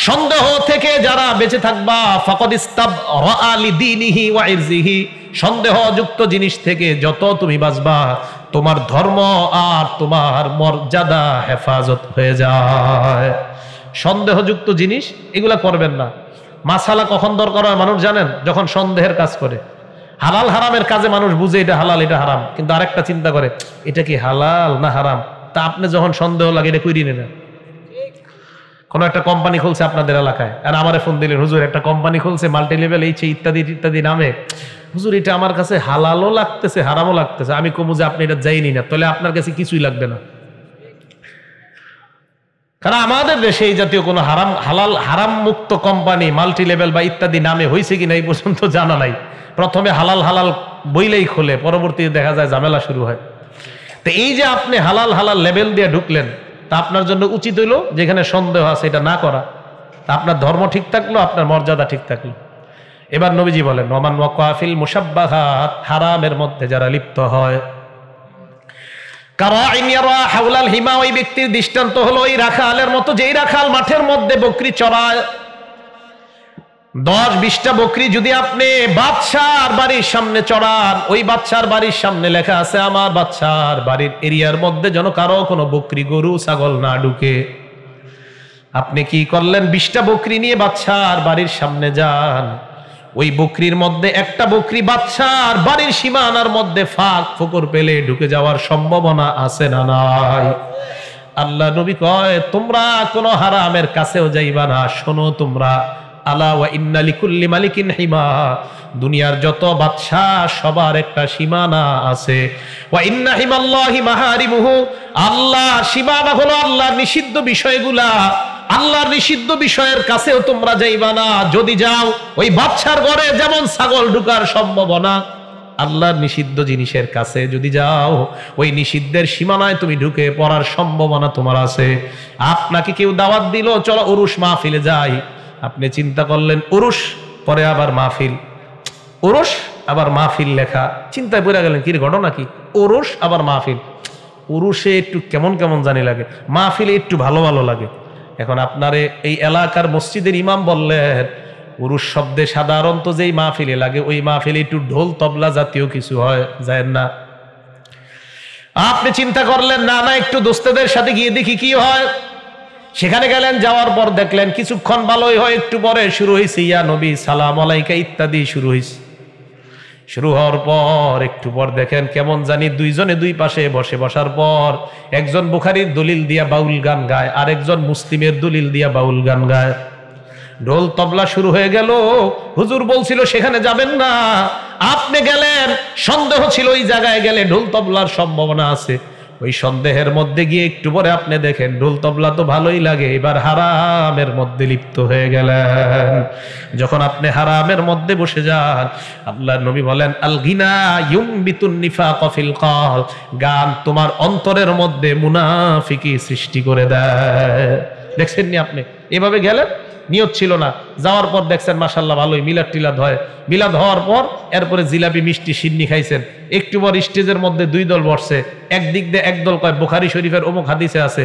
সন্দেহ থেকে যারা বেঁচে থাকবা, ফাকাদ ইস্তাবরা লিদীনিহি ওয়া ইরজিহি, সন্দেহযুক্ত জিনিস থেকে যত তুমি বাঁচবা তোমার ধর্ম আর তোমার মর্যাদা হেফাজত হয়ে যায়। সন্দেহযুক্ত জিনিস এগুলা করবেন না। মাসালা কখন দরকার হয় মানুষ জানেন? যখন সন্দেহের কাজ করে। হালাল হারামের কাজে মানুষ বুঝে এটা হালাল এটা হারাম, কিন্তু আরেকটা চিন্তা করে এটা কি হালাল না হারাম। তা আপনি যখন সন্দেহ লাগে এটা কইরি না। কোন একটা কোম্পানি খুলছে আপনাদের এলাকায়, আর আমারে ফোন দিলেন, হুজুর একটা কোম্পানি খুলছে মাল্টি লেভেল এইছে ইত্যাদি ইত্যাদি নামে, হুজুর এটা আমার কাছে হালালও লাগতেছে হারামও লাগতেছে। আমি কমু যে আপনি এটা যাইনি না, তাহলে আপনার কাছে কিছুই লাগবে না। কারণ আমাদের দেশে এই জাতীয় কোনো হারাম মুক্ত কোম্পানি মাল্টি লেভেল বা ইত্যাদি নামে হয়েছে কিনা এই পর্যন্ত জানা নাই। প্রথমে হালাল হালাল বইলেই খোলে, পরবর্তীতে দেখা যায় ঝামেলা শুরু হয়। তো এই যে আপনি হালাল হালাল লেভেল দিয়ে ঢুকলেন, তা আপনার জন্য উচিত হইল যেখানে সন্দেহ আছে এটা না করা। তা আপনার ধর্ম ঠিক থাকলো, আপনার মর্যাদা ঠিক থাকলো। এবার নবীজি বলেন ওমান ওয়াকাফিল মুশাব্বাহাত, হারামের মধ্যে যারা লিপ্ত হয়, কারাইন ইয়ারা হাওলাল হিমা, ওই ব্যক্তির দৃষ্টান্ত হলো ওই রাখালের মতো, যেই রাখাল মাঠের মধ্যে বকরি চড়ায়। 10-20টা বকরি যদি আপনি বাদশার বাড়ির সামনে চড়ান, ওই বাদশার বাড়ির সামনে লেখা আছে আমার বাদশার বাড়ির এরিয়ার মধ্যে যেন কারো কোনো বকরি গরু ছাগল না ঢুকে। আপনি কি করলেন? 20টা বকরি নিয়ে বাদশার বাড়ির সামনে যান, ওই বকরির মধ্যে একটা বকরি বাদশার বাড়ির সীমানার মধ্যে ফাঁক ফোকর পেলে ঢুকে যাওয়ার সম্ভাবনা আছে না নাই? আল্লাহ নবী কয় তোমরা কোনো হারামের কাছেও যাইবা না। শোনো তোমরা, আলা ওয়া ইন্না লিকুল্লি মালিকিন হিমা, দুনিয়ার যত বাদশাহ সবার একটা সীমানা আছে। ওয়া ইন্না হিমাল্লাহি মাহারিমুহু, আল্লাহর সীমানা হলো আল্লাহর নিষিদ্ধ বিষয়গুলা। আল্লাহর নিষিদ্ধ বিষয়ের কাছেও তোমরা যাইবা না। যদি যাও ওই বাদশার ঘরে যেমন ছাগল ঢুকার সম্ভাবনা, আল্লাহর নিষিদ্ধ জিনিসের কাছে যদি যাও ওই নিষিদ্ধের সীমানায় তুমি ঢুকে পড়ার সম্ভাবনা তোমার আছে। আপনাকে কেউ দাওয়াত দিল চলো উরুস মাহফিলে যাই, আপনি চিন্তা করলেন উরুস পরে আবার মাহফিল, উরুস আবার মাহফিল লেখা, চিন্তায় পড়ে গেলেন কি ঘটনা কি, উরুস আবার মাহফিল। উরুসে একটু কেমন কেমন জানি লাগে, মাহফিলে একটু ভালো ভালো লাগে। এখন আপনার এই এলাকার মসজিদের ইমাম বললেন উরুস শব্দে সাধারণত যেই মাহফিলে লাগে ওই মাহফিলে একটু ঢোল তবলা জাতীয় কিছু হয়, যায় না। আপনি চিন্তা করলেন না না একটু দোস্তেদের সাথে গিয়ে দেখি কি হয়। সেখানে গেলেন, যাওয়ার পর দেখলেন কিছুক্ষণ ভালোই হয়, একটু পরে শুরু হয়েছে ইয়া নবী সালাম আলাইকা ইত্যাদি শুরু হয়েছে। শুরু হওয়ার পর একটু পর দেখেন কেমন জানি দুইজনে দুই পাশে বসার পর একজন বুখারীর দলিল দিয়া বাউল গান গায়, আর একজন মুসলিমের দলিল দিয়া বাউল গান গায়। ঢোল তবলা শুরু হয়ে গেল। হুজুর বলছিল সেখানে যাবেন না, আপনি গেলেন, সন্দেহ ছিল ওই জায়গায় গেলে ঢোল তবলার সম্ভাবনা আছে। ওই সন্দেহের মধ্যে গিয়ে একটু পরে আপনি দেখেন ঢোল তবলা তো ভালোই লাগে, এবার হারামের মধ্যে লিপ্ত হয়ে গেলেন। যখন আপনি হারামের মধ্যে বসে যান, আল্লাহর নবী বলেন আল গিনা ইউমবিতুন নিফাক ফিল কলব, গান তোমার অন্তরের মধ্যে মুনাফিকি সৃষ্টি করে দেয়। দেখছেন নি আপনি এভাবে গেলেন, নিয়ত ছিল না, যাওয়ার পর দেখছেন মাশাআল্লাহ ভালোই মিলাদ টিলাদ হয়। মিলাদ হওয়ার পর এরপরে জিলাপি মিষ্টি সিন্নি খাইছেন। একটু পর স্টেজের মধ্যে দুই দল বসছে, একদিক দিয়ে একদল কয় বুখারী শরীফের অমুক হাদিসে আছে,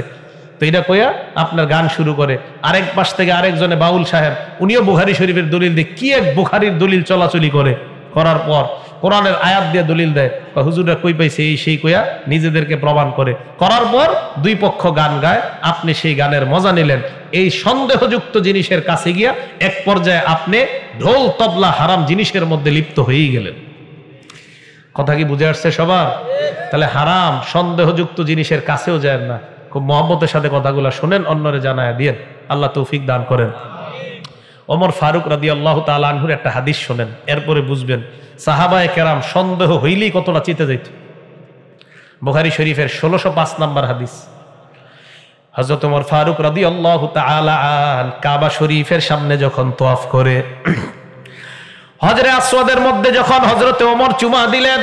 তো এটা কইয়া আপনার গান শুরু করে। আরেক পাশ থেকে আরেকজনে বাউল সাহেব, উনিও বুখারী শরীফের দলিল দিয়ে কি এক বুখারীর দলিল চলাচলি করে, করার পর কোরআনের আয়াত দিয়ে দলিল দেয়, হুজুররা কই পাইছে এই সেই কইয়া নিজেদেরকে প্রমাণ করে। করার পর দুই পক্ষ গান গায়, আপনি সেই গানের মজা নিলেন। এই সন্দেহযুক্ত জিনিসের কাছে গিয়া এক পর্যায়ে আপনি ঢোল তবলা হারাম জিনিসের মধ্যে লিপ্ত হয়েই গেলেন। কথা কি বুঝে আসছে সবার? তাহলে হারাম সন্দেহযুক্ত জিনিসের কাছেও যায় না। খুব মহব্বতের সাথে কথাগুলো শোনেন, অন্যরে জানায় দিয়েন। আল্লাহ তৌফিক দান করেন। ওমর ফারুক রাদিয়াল্লাহু তাআলা আনহুর একটা হাদিস শোনেন, এরপরে বুঝবেন সাহাবায়ে কেরাম সন্দেহ হইলেই কতটা চিতে যাইত। বুখারী শরীফের 1605 নম্বর হাদিস। হযরত ওমর ফারুক রাদিয়াল্লাহু তাআলা আন কাবা শরীফের সামনে যখন তওয়াফ করে হজরে আসওয়াদের মধ্যে যখন হযরত ওমর চুমা দিলেন,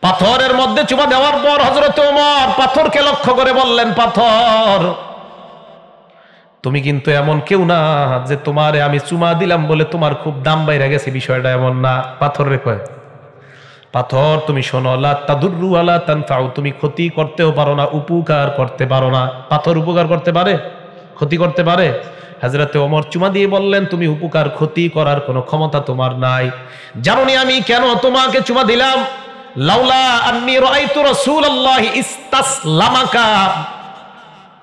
পাথরের মধ্যে চুমা দেওয়ার পর হযরত ওমর পাথরকে লক্ষ্য করে বললেন, পাথর তুমি কিন্তু এমন কেউ না যে তোমারে আমি চুমা দিলাম বলে তোমার খুব দাম বাইরে গেছে, বিষয়টা এমন না। পাথর রে কয়, পাথর তুমি শোনো, লা তাদুররু ওয়ালা তানফাউ, তুমি ক্ষতি করতেও পারো না, উপকার করতে পারো না। পাথর উপকার করতে পারে, ক্ষতি করতে পারে? হযরতে ওমর চুমা দিয়ে বললেন, তুমি উপকার ক্ষতি করার কোনো ক্ষমতা তোমার নাই। জানোনি আমি কেন তোমাকে চুমা দিলাম? লাউলা আন্নী রাআইতু রাসূলুল্লাহি ইস্তাসলামাকা,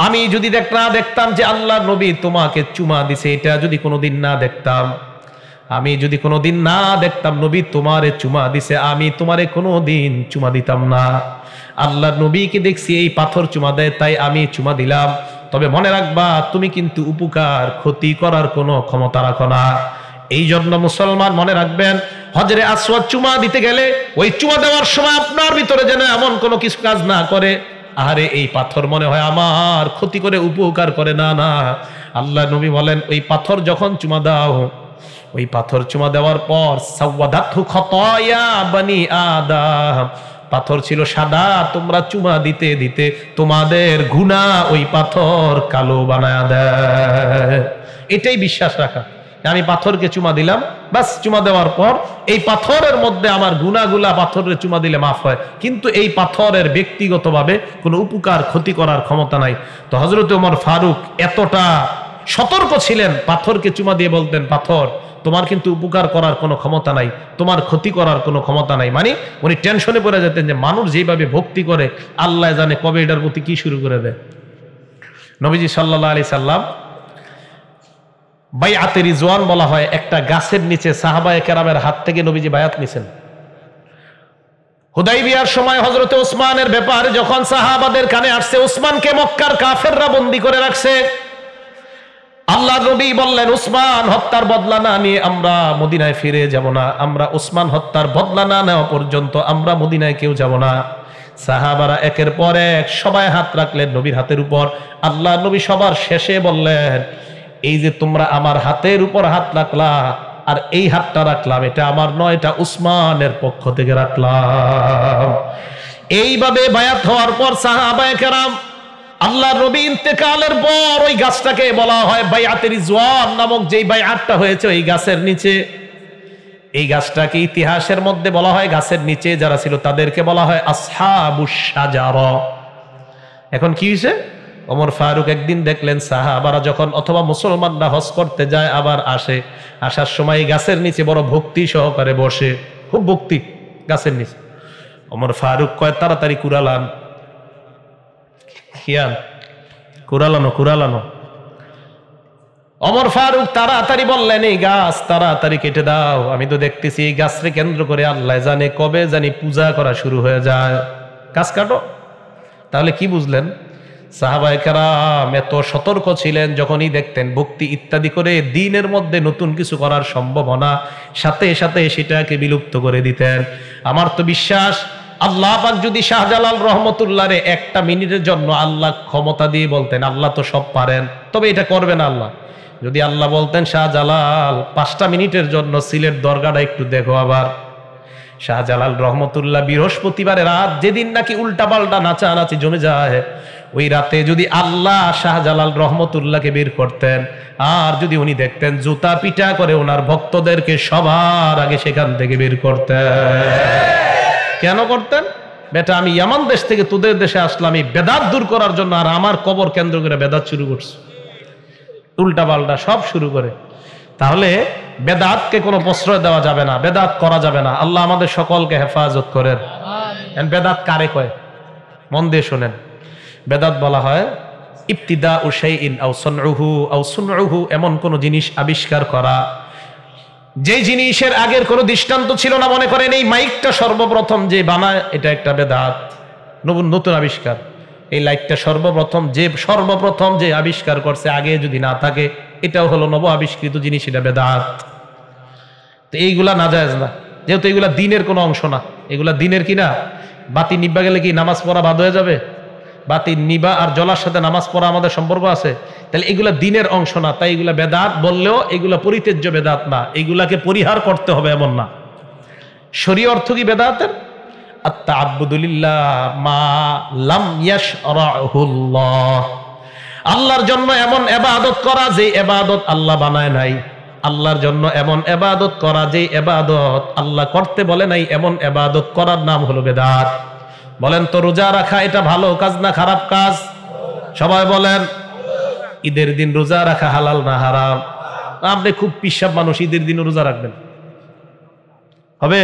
আমি যদি দেখতাম যে আল্লাহর নবী তোমাকে চুমা দিছে, এটা যদি কোনোদিন না দেখতাম, আমি যদি কোনোদিন না দেখতাম নবী তোমারে চুমা দিছে, আমি তোমারে কোনোদিন চুমা দিতাম না। আল্লাহর নবীকে দেখছি এই পাথর চুমা দেয়, তাই আমি চুমা দিলাম। তবে মনে রাখবা, তুমি কিন্তু উপকার ক্ষতি করার কোনো ক্ষমতা রাখো না। এই জন্য মুসলমান মনে রাখবেন, হজরে আসওয়াদ চুমা দিতে গেলে ওই চুমা দেওয়ার সময় আপনার ভিতরে যেন এমন কোনো কিছু কাজ না করে, আরে এই পাথর মনে হয় আমার ক্ষতি করে উপকার করে। না না, আল্লাহ নবী বলেন, ওই পাথর যখন চুমা দাও, ওই পাথর চুমা দেওয়ার পর সাওয়াদাতহু খাতায়া বনি আদম, পাথর ছিল সাদা, তোমরা চুমা দিতে দিতে তোমাদের গুনাহ ওই পাথর কালো বানায়া দেয়। এটাই বিশ্বাস রাখা, আমি পাথরকে চুমা দিলাম, বাস চুমা দেওয়ার পর এই পাথরের মধ্যে আমার গুনাহগুলা পাথরের চুমা দিলে মাফ হয়, কিন্তু এই পাথরের ব্যক্তিগতভাবে কোনো উপকার ক্ষতি করার ক্ষমতা নাই। তো হযরত ওমর ফারুক এতটা সতর্ক ছিলেন, পাথরকে চুমা দিয়ে বলতেন, পাথর তোমার কিন্তু উপকার করার কোনো ক্ষমতা নাই, তোমার ক্ষতি করার কোনো ক্ষমতা নাই। মানে উনি টেনশনে পড়ে যেতেন যে মানুষ যেভাবে ভক্তি করে, আল্লাহ জানে কবে এটার প্রতি কি শুরু করে দেয়। নবীজি সাল্লাল্লাহু আলাইহি সাল্লাম বাইআতে রিজওয়ান বলা হয়, একটা গাছের নিচে সাহাবায়ে কেরামের হাত থেকে নবীজি বায়াত নিছেন। হুদাইবিয়ার সময় হযরতে ওসমানের ব্যাপারে যখন সাহাবাদের কানে আসছে, ওসমানকে মক্কার কাফেররা বন্দী করে রাখছে, আল্লাহ নবী বললেন, ওসমান হত্যার বদলা না নিয়ে আমরা মদিনায় ফিরে যাব না, আমরা ওসমান হত্যার বদলা না নেওয়া পর্যন্ত আমরা মদিনায় কেউ যাব না। সাহাবারা একের পর এক সবাই হাত রাখলেন নবীর হাতের উপর। আল্লাহ নবী সবার শেষে বললেন, এই যে তোমরা আমার হাতের উপর হাত রাখলা আর এই হাতটা রাখলাম, এটা আমার নয়, এটা উসমানের পক্ষ থেকে রাখলাম। এইভাবে বায়াত হওয়ার পর সাহাবায়ে কেরাম, আল্লাহ নবী ইন্তেকালের পর ওই গাছটাকে বলা হয় বাইআতে রিজওয়ান নামক, যেই বাইআতটা হয়েছে ওই গাছের নিচে। এই গাছটাকে ইতিহাসের মধ্যে বলা হয়, গাছের নিচে যারা ছিল তাদেরকে বলা হয় আসহাবুশ শাজারা। এখন কি হয়েছে? ওমর ফারুক একদিন দেখলেন সাহাবারা যখন অথবা মুসলমানরা হজ করতে যায় আবার আসে, আসার সময় এই গাছের নিচে বড় ভক্তি সহকারে বসে, খুব ভক্তি গাছের নিচে। ওমর ফারুক কয়, তাড়াতাড়ি কুড়ালান, খিয়াল কুড়ালানো কুড়ালানো। ওমর ফারুক তাড়াতাড়ি বললেন, এই গাছ তাড়াতাড়ি কেটে দাও, আমি তো দেখতেছি এই গাছকে কেন্দ্র করে আল্লাহ জানে কবে জানি পূজা করা শুরু হয়ে যায়, গাছ কাটো। তাহলে কি বুঝলেন? সাহাবায়ে কেরাম এত সতর্ক ছিলেন, যখনই দেখতেন ভক্তি ইত্যাদি করে দ্বীনের মধ্যে নতুন কিছু করার সম্ভাবনা, সাথে সাথে সেটাকে বিলুপ্ত করে দিতেন। আমার তো বিশ্বাস, আল্লাহ পাক যদি শাহজালাল রহমতুল্লাহরে একটা মিনিটের জন্য আল্লাহ ক্ষমতা দিয়ে বলতেন, আল্লাহ তো সব পারেন, তবে এটা করবেন আল্লাহ। যদি আল্লাহ বলতেন, শাহজালাল 5টা মিনিটের জন্য সিলেট দরগাটা একটু দেখো, আবার শাহজালাল রহমতুল্লাহ বৃহস্পতিবারের রাত, যেদিন নাকি উল্টা পাল্টা নাচানাচি জমে যায়, ওই রাতে যদি আল্লাহ শাহজালাল রহমতুল্লাহকে বের করতেন, আর যদি উনি দেখতেন জুতা পিটা করে ওনার ভক্তদেরকে সবার আগে সেখান থেকে বের করতেন। কেন করতেন? বেটা, আমি ইয়ামান দেশ থেকে তোদের দেশে আসলাম এই বেদাত দূর করার জন্য, আর আমার কবর কেন্দ্র করে বেদাত শুরু করছে, উল্টা পাল্টা সব শুরু করে। তাহলে বেদাতকে কোনো প্রশ্রয় দেওয়া যাবে না, বেদাত করা যাবে না। আল্লাহ আমাদের সকলকে হেফাজত করেন। বেদাত কারে কয়? মন দিয়ে শোনেন। বেদাত বলা হয় ইবতিদাউ শাইইন আও সুনউহু, এমন কোন জিনিস আবিষ্কার করা যে জিনিসের আগের কোনো দৃষ্টান্ত ছিল না। মনে করেন এই মাইকটা সর্বপ্রথম যে বানায়, এটা একটা বেদাত, নতুন আবিষ্কার। এই লাইটটা সর্বপ্রথম যে আবিষ্কার করছে, আগে যদি না থাকে, এটাও হলো নব আবিষ্কৃত জিনিস, এটা বেদাত। তো এইগুলা নাজায়েজ না, যেহেতু এগুলা দ্বীনের কোনো অংশ না। এগুলা দ্বীনের কি না? বাতি নিভা গেলে কি নামাজ পড়া বাদ হয়ে যাবে? বাতি নিবা আর জ্বলার সাথে নামাজ পড়া আমাদের সম্পর্ক আছে? তাহলে এগুলা দিনের অংশ না, তাই এগুলা বেদাত বললেও এগুলা পরিত্যাজ্য বেদাত না, এগুলাকে পরিহার করতে হবে এমন না। শরীয় অর্থ কি বেদাতের? আত-তা'আব্বুদু লিল্লাহ মা লাম ইয়াশরাহুল্লাহ, আল্লাহর জন্য এমন ইবাদত করা যে ইবাদত আল্লাহ বানায় নাই, আল্লাহর জন্য এমন ইবাদত করা যে ইবাদত আল্লাহ করতে বলে নাই, এমন ইবাদত করার নাম হলো বেদাত। বলেন তো রোজা রাখা এটা ভালো কাজ না খারাপ কাজ? সবাই বলেন। ঈদের দিন রোজা রাখা হালাল না হারাম? আপনি খুব পিসাব মানুষ, ঈদের দিন রোজা রাখবেন হবে?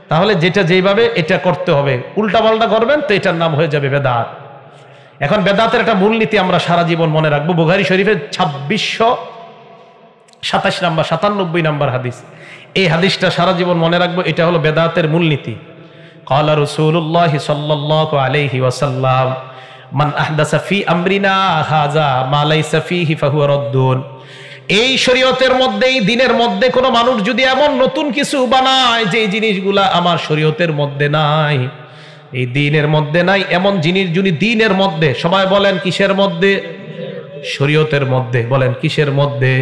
তাহলে যেটা যেইভাবে এটা করতে হবে, উল্টা পাল্টা করবেন তো এটার নাম হয়ে যাবে বেদাত। এখন বেদাতের একটা মূলনীতি আমরা সারা জীবন মনে রাখবো। বুখারী শরীফের 2627 নম্বর হাদিস, এই হাদিসটা সারা জীবন মনে রাখবো। এটা হলো বেদাতের মূলনীতি। ক্বালা রাসূলুল্লাহ সাল্লাল্লাহু আলাইহি ওয়াসাল্লাম মান আহদাসা ফি আমরিনা হাযা মা লাইসা ফীহি ফাহুয়া রাদ্দুন, এই শরীয়তের মধ্যে, এই দিনের মধ্যে কোন মানুষ যদি এমন নতুন কিছু বানায় যে জিনিসগুলা আমার শরীয়তের মধ্যে নাই, এই দিনের মধ্যে নাই, এমন জিনিস যদি দিনের মধ্যে, সবাই বলেন কিসের মধ্যে? শরীয়তের মধ্যে। বলেন কিসের মধ্যে?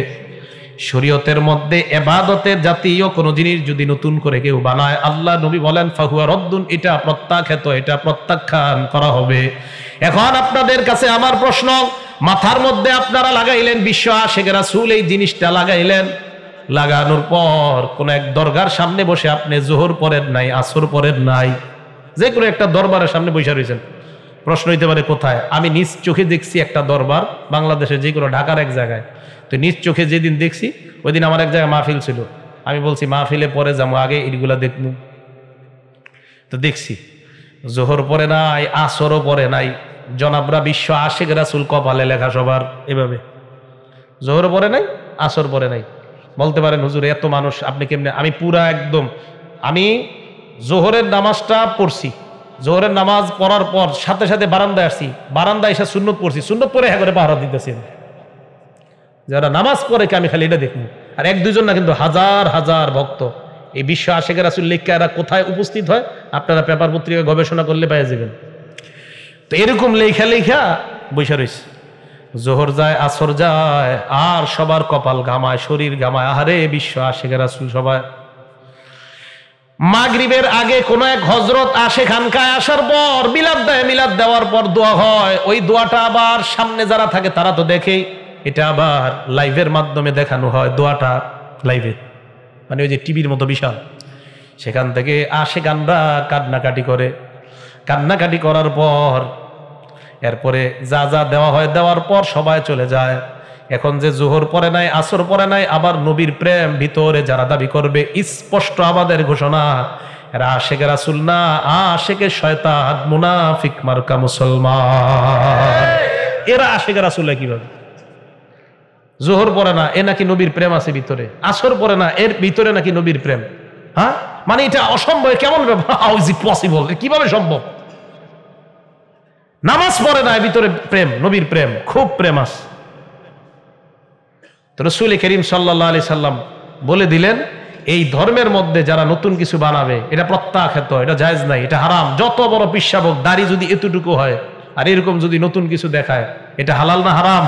শরীয়তের মধ্যে ইবাদতের জাতীয় কোন জিনিস যদি নতুন করে কেউ বানায়, আল্লাহ নবী বলেন ফাহুয়া রাদ্দুন, এটা প্রত্যাখ্যাত, এটা প্রত্যাখ্যান করা হবে। এখন আপনাদের কাছে আমার প্রশ্ন, মাথার মধ্যে আপনারা লাগাইলেন বিশ্ব আশিক রাসূল, এই জিনিসটা লাগাইলেন, লাগানোর পর কোন এক দরগার সামনে বসে আপনি যোহর পড়েন নাই, আসর পড়েন নাই, যে কোনো একটা দরবারের সামনে বসে রয়েছেন। প্রশ্ন হইতে পারে কোথায়? আমি নিজ চোখে দেখছি একটা দরবার, বাংলাদেশের যে কোনো, ঢাকার এক জায়গায়। তো নিজ চোখে যেদিন দেখছি, ওই দিন আমার এক জায়গায় মাহফিল ছিল। আমি বলছি মাহফিলে পরে যাবো, আগে এইগুলা দেখবো। তো দেখছি যোহর পরে নাই, আসরও পরে নাই। জনাবরা বিশ্ব আশিক রাসূল কপালে লেখা সবার এভাবে, যোহর পরে নাই, আসর পরে নাই। বলতে পারেন হুজুর এত মানুষ আপনি কেমনে? আমি পুরা একদম, আমি জোহরের নামাজটা পড়ছি, জোহরের নামাজ পড়ার পর সাথে সাথে বারান্দায় আসছি, বারান্দায় এসে সুন্নত পড়ছি, সুন্নত পরে হ্যাঁ করে পাহারা দিতেছি। যারা নামাজ পড়ে কে আমি খালি এটা দেখবো। আর এক দুজন না, কিন্তু হাজার হাজার ভক্ত এই বিশ্ব আশিক রাসূল লেখা এরা কোথায় উপস্থিত হয় আপনারা পেপার পত্রিকা গবেষণা করলে পেয়ে যাবেন। তো এরকম লেখা লেখা বসে রয়েছে, জোহর যায়, আসর যায়, আর সবার কপাল ঘামায়, শরীর ঘামায়। আহারে বিশ্ব আশিক রাসূল সবাই। মাগরিবের আগে কোন এক হযরত আসে খানকায়, আসার পর মিলাদ দেয়, মিলাদ দেওয়ার পর দোয়া হয়। ওই দোয়াটা আবার সামনে যারা থাকে তারা তো দেখেই, এটা আবার লাইভের মাধ্যমে দেখানো হয়। দোয়াটা লাইভে, মানে ওই যে টিভির মতো বিশাল, সেখান থেকে আসে গানরা কান্নাকাটি করে। কান্নাকাটি করার পর এরপরে যা যা দেওয়া হয়, দেওয়ার পর সবাই চলে যায়। এখন যে জোহর পরে নাই, আসর পরে নাই, আবার নবীর প্রেম ভিতরে যারা দাবি করবে, স্পষ্ট আমাদের ঘোষণা, এরা আশিক রাসূল না, আশিক শয়তান, মুনাফিক মার্কা মুসলমান। এরা আশিক রাসূল কিভাবে? জোহর পরে না, এ নাকি নবীর প্রেম আছে ভিতরে, আসর পরে না, এর ভিতরে নাকি নবীর প্রেম। হ্যাঁ, মানে এটা অসম্ভব। কেমন ব্যাপার? How is it possible? কিভাবে সম্ভব? নামাজ পড়ে না, ভিতরে প্রেম, নবীর প্রেম, খুব প্রেম আছে। তো রাসূল করিম সাল্লাল্লাহু আলাইহি সাল্লাম বলে দিলেন, এই ধর্মের মধ্যে যারা নতুন কিছু বানাবে এটা প্রত্যাখ্যাত, এটা জায়েজ নাই, এটা হারাম। যত বড় পিসাবক, দাড়ি যদি এতটুকু হয় আর এরকম যদি নতুন কিছু দেখায়, এটা হালাল না হারাম?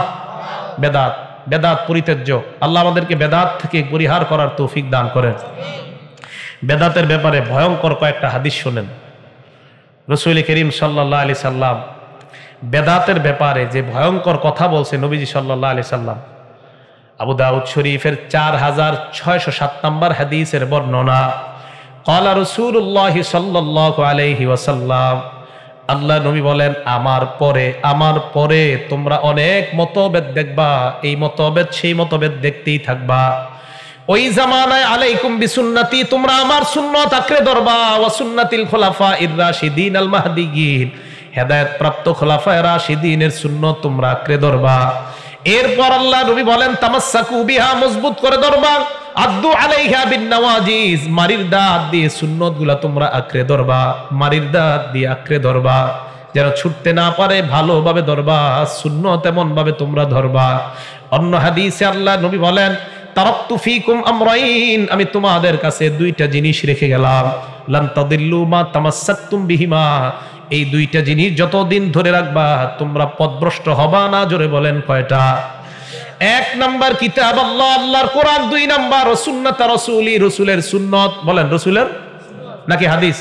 বেদাত, বেদাত পরিত্যাজ্য। আল্লাহ আমাদেরকে বেদাত থেকে পরিহার করার তৌফিক দান করেন। বেদাতের ব্যাপারে ভয়ঙ্কর কয়েকটা হাদিস শোনেন। রাসূল করিম সাল্লাল্লাহু আলাইহি সাল্লাম বেদাতের ব্যাপারে যে ভয়ঙ্কর কথা বলছে নবীজি সাল্লাল্লাহু আলাইহি সাল্লাম, আবু দাউদ শরীফের 4607 নম্বর হাদিসের বর্ণনা। ক্বালা রাসূলুল্লাহ সাল্লাল্লাহু আলাইহি ওয়াসাল্লাম, আল্লাহ নবী বলেন, আমার পরে তোমরা অনেক মতভেদ দেখবা, এই মতভেদ সেই মতভেদ দেখতেই থাকবা। ওই জামানায় আলাইকুম বিসুন্নতি, তোমরা আমার সুন্নাত আঁকড়ে ধরবা, ওয়া সুন্নাতিল খুলাফাইর রাশিদিন আল মাহদিয়িন, হেদায়েত প্রাপ্ত খুলাফায়ে রাশিদিনের সুন্নাত তোমরা আঁকড়ে ধরবা। এরপর আল্লাহ নবী বলেন, তামাসসাকু বিহা, মজবুত করে ধরবা, আদ্দু আলাইহা বিন নওয়াজিজ, মারির দাঁত দিয়ে সুন্নতগুলা তোমরা আঁকড়ে ধরবা, মারির দাঁত দিয়ে আঁকড়ে ধরবা, যেন ছুটতে না পারে, ভালোভাবে ধরবা, সুন্নত এমন ভাবে তোমরা ধরবা। অন্য হাদিসে আল্লাহ নবী বলেন, তারাকতু ফীকুম আমরাইন, আমি তোমাদের কাছে দুইটা জিনিস রেখে গেলাম, লান তাদিল্লু মা তামাসসাকতুম বিহিমা, এই দুইটা জিনিস যতদিন ধরে রাখবা তোমরা পথভ্রষ্ট হবা না। জোরে বলেন কয়টা? এক নাম্বার কিতাব আল্লাহ, আল্লাহর কোরআন। দুই নাম্বার সুন্নাত রাসূলি, রাসূলের সুন্নত। বলেন রাসূলের নাকি হাদিস?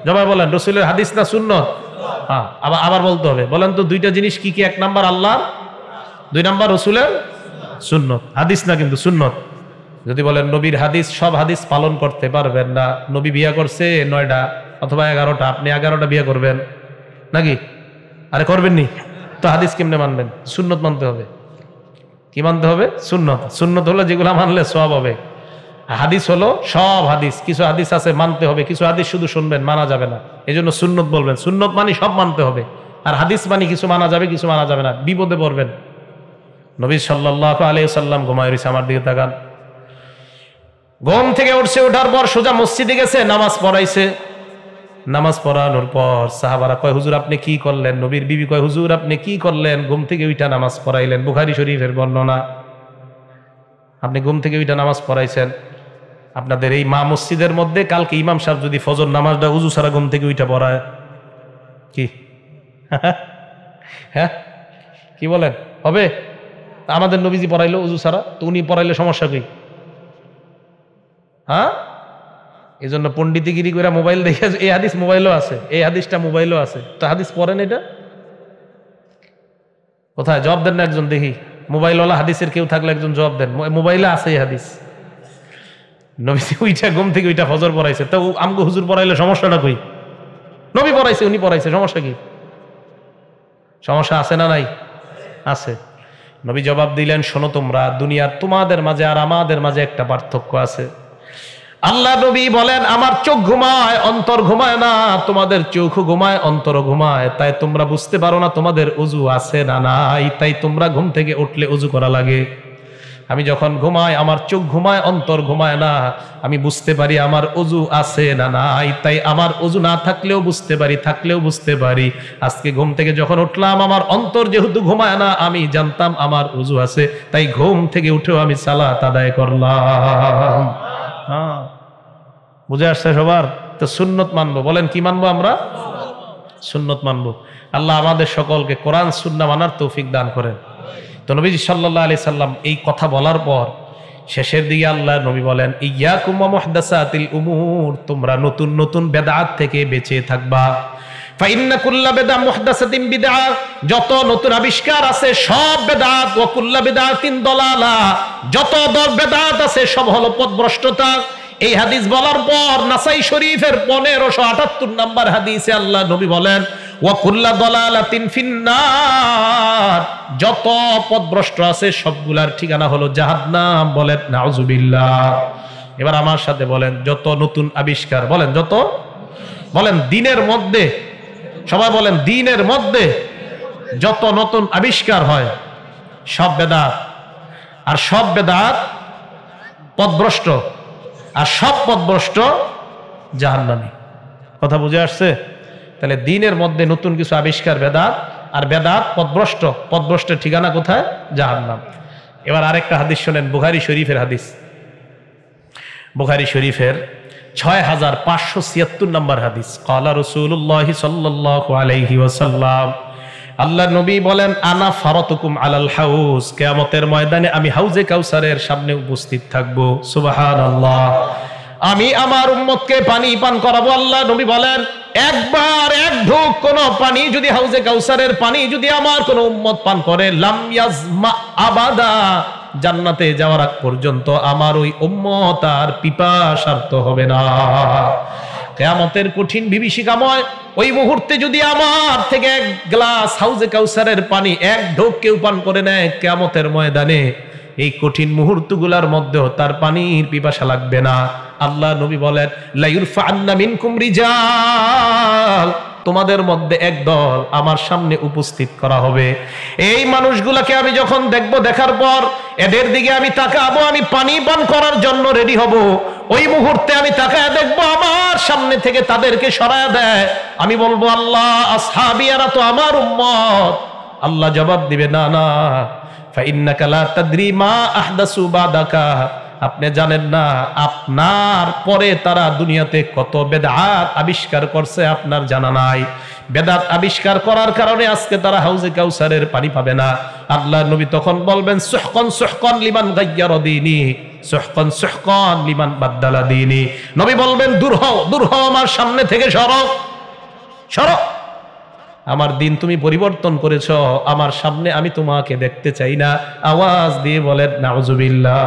জবাব বলেন রাসূলের হাদিস না সুন্নত? হ্যাঁ, আবার বলতে হবে। বলেন তো দুইটা জিনিস কি কি? এক নাম্বার আল্লাহর, দুই নাম্বার রাসূলের সুন্নত। হাদিস না কিন্তু সুন্নত। যদি বলেন নবীর হাদিস, সব হাদিস পালন করতে পারবেন না। নবী বিয়ে করছে 9টা অথবা 11টা, আপনি 11টা বিয়ে করবেন নাকি? আরে করবেননি তো হাদিস কেমনে মানবেন? সুন্নত মানতে হবে। কি মানতে হবে? সুন্নত। সুন্নত হলো যেগুলো মানলে সওয়াব হবে। হাদিস হলো সব হাদিস। কিছু হাদিস আছে মানতে হবে, কিছু হাদিস শুধু শুনবেন, মানা যাবে না। এই জন্য সুন্নত বলবেন। সুন্নত মানে সব মানতে হবে, আর হাদিস মানে কিছু মানা যাবে কিছু মানা যাবে না। বিপদে পড়বেন। নবী সাল্লাল্লাহু আলাইহি ওয়াসাল্লাম ঘুমায় রয়েছে, আমার দিকে তাকান। ঘুম থেকে উঠছে, ওঠার পর সোজা মসজিদে গেছে, নামাজ পড়াইছে। নামাজ পড়ানোর পর সাহাবারা কয় হুজুর আপনি কি করলেন? নবীর বিবি কয় হুজুর আপনি কি করলেন? ঘুম থেকে উঠা নামাজ পড়াইলেন। বুখারী শরীফের বর্ণনা। আপনি ঘুম থেকে উঠা নামাজ পড়াইছেন। আপনাদের এই মা মসজিদের মধ্যে কালকে ইমাম সাহেব যদি ফজর নামাজটা উজু ছাড়া ঘুম থেকে উঠা পড়ায়, কি হ্যাঁ কি বলেন হবে? আমাদের নবীজি পড়াইলো উজু ছাড়া, তো উনি পড়াইলে সমস্যা কি? হ্যাঁ, এই জন্য পণ্ডিতিগিরি করে মোবাইল দেখে, এই হাদিস মোবাইলও আছে, এই হাদিসটা মোবাইলও আছে, তো হাদিস পড়েন। এটা কোথায়? জবাব দেন না একজন, দেখি মোবাইলওয়ালা হাদিসের কেউ থাকলে একজন জবাব দেন। মোবাইলে আছে এই হাদিস। নবীজি ওইটা ঘুম থেকে ওইটা ফজর পড়াইছে, তো আমগো হুজুর পড়াইলে সমস্যাটা কই? নবী পড়াইছে, উনি পড়াইছে, সমস্যা কি? সমস্যা আছে না নাই? আছে। নবী জবাব দিলেন, শোনো তোমরা, দুনিয়ার তোমাদের মাঝে আর আমাদের মাঝে একটা পার্থক্য আছে। আল্লাহ নবী বলেন আমার চোখ ঘুমায়, অন্তর ঘুমায় না। তোমাদের চোখ ঘুমায়, অন্তর ঘুমায়, তাই তোমরা বুঝতে পারো না তোমাদের ওযু আছে না নাই। তাই তোমরা ঘুম থেকে উঠলে ওযু করা লাগে। আমি যখন ঘুমাই, আমার চোখ ঘুমায়, অন্তর ঘুমায় না। আমি বুঝতে পারি আমার ওযু আছে না নাই। তাই আমার ওযু না থাকলেও বুঝতে পারি, থাকলেও বুঝতে পারি। আজকে ঘুম থেকে যখন উঠলাম, আমার অন্তর যেহেতু ঘুমায় না, আমি জানতাম আমার ওযু আছে, তাই ঘুম থেকে উঠেও আমি সালাত আদায় করলাম। হ্যাঁ, বুঝে আসছে সবার? তো সুন্নত মানবো। বলেন কি মানবো? আমরা সুন্নত মানবো। আল্লাহ আমাদের সকলকে কোরআন সুন্নাহ মানার তৌফিক দান করেন। তো নবীজি সাল্লাল্লাহু আলাইহি সাল্লাম এই কথা বলার পর শেষের দিকে আল্লাহ নবী বলেন, ইয়াকুম ওয়া মুহদাসাতিল উমুর, তোমরা নতুন নতুন বেদাত থেকে বেঁচে থাকবা। ফাইন্না কুল্লা বিদআ মুহদাসাতিন বিদআ, যত নতুন আবিষ্কার আছে সব বেদাত। ওয়া কুল্লা বিদআতিন দালালা, যত বেদাত আছে সব হলো পথভ্রষ্টতা। এই হাদিস বলার পর নাসাই শরীফের 1578 নম্বর হাদিসে আল্লাহ নবী বলেন, ওয়া কুল্লা দালালাতিন ফিন্নার, যত পথভ্রষ্ট আছে সবগুলার ঠিকানা হলো জাহান্নাম। বলেন নাউজুবিল্লাহ। এবার আমার সাথে বলেন, যত নতুন আবিষ্কার, বলেন যত, বলেন দিনের মধ্যে, সবাই বলেন দিনের মধ্যে যত নতুন আবিষ্কার হয় সব বেদাত, আর সব বেদাত পথভ্রষ্ট, আর সব পথভ্রষ্ট জাহান্নামী। কথা বুঝে আসছে? তাহলে দিনের মধ্যে নতুন কিছু আবিষ্কার বেদাত, আর বেদাত পথভ্রষ্ট, পথভ্রষ্টের ঠিকানা কোথায়? জাহান্নাম। এবার আরেকটা হাদিস শোনেন, বুখারী শরীফের হাদিস। বুখারী শরীফের 6576 নম্বর হাদিস। ক্বালা রাসূলুল্লাহ সাল্লাল্লাহু আলাইহি ওয়াসাল্লাম, আল্লাহ নবী বলেন, আনা ফারাতুকুম আলাল হাউজ, কিয়ামতের ময়দানে আমি হাউজে কাউসারের সামনে উপস্থিত থাকবো। সুবহানাল্লাহ। আমি আমার উম্মতকে পানি পান করাবো। আল্লাহ নবী বলেন, একবার এক ঢোক কোন পানি যদি, হাউজে কাউসারের পানি যদি আমার কোন উম্মত পান করে, লাম ইয়াজমা আবাদা, জান্নাতে যাওয়ার আগ পর্যন্ত আমার ওই উম্মত আর পিপাসার্ত হবে না। কিয়ামতের কঠিন বিভীষিকাময় ওই মুহূর্তে যদি আমার থেকে এক গ্লাস হাউজে কাউসারের পানি এক ঢোক কেউ পান করে নেয়, কিয়ামতের ময়দানে এই কঠিন মুহূর্তগুলোর মধ্যেও তার পানির পিপাসা লাগবে না। আল্লাহ নবী বলেন, লা ইরফা'আন্না মিনকুম রিজাল, তোমাদের মধ্যে এক দল আমার সামনে উপস্থিত করা হবে। এই মানুষগুলোকে আমি যখন দেখব, দেখার পর এদের দিকে আমি তাকাবো, আমি পানি পান করার জন্য রেডি হব। ওই মুহূর্তে আমি তাকায় দেখবো আমার সামনে থেকে তাদেরকে সরায় দেয়। আমি বলবো, আল্লাহ আসহাবিয়ারা তো আমার উম্মত। আল্লাহ জবাব দিবে, না না, ফাইন্নাকা লা তাদরি মা আহদাসু বাদাকা, আপনি জানেন না আপনার পরে তারা দুনিয়াতে কত বেদাত আবিষ্কার করছে, আপনার জানা নাই। বেদাত আবিষ্কার করার কারণে আজকে তারা হাউজে কাউসারের পানি পাবে না। আল্লাহ নবী তখন বলবেন সুহকান সুহকান লিমান গায়্যারা দীনি, সুহকান সুহকান লিমান বাদদালা দীনি। নবী বলবেন দূর হও আমার সামনে থেকে, সরো সরো, আমার দিন তুমি পরিবর্তন করেছ, আমার সামনে আমি তোমাকে দেখতে চাই না। আওয়াজ দিয়ে বলেন নাউজুবিল্লাহ।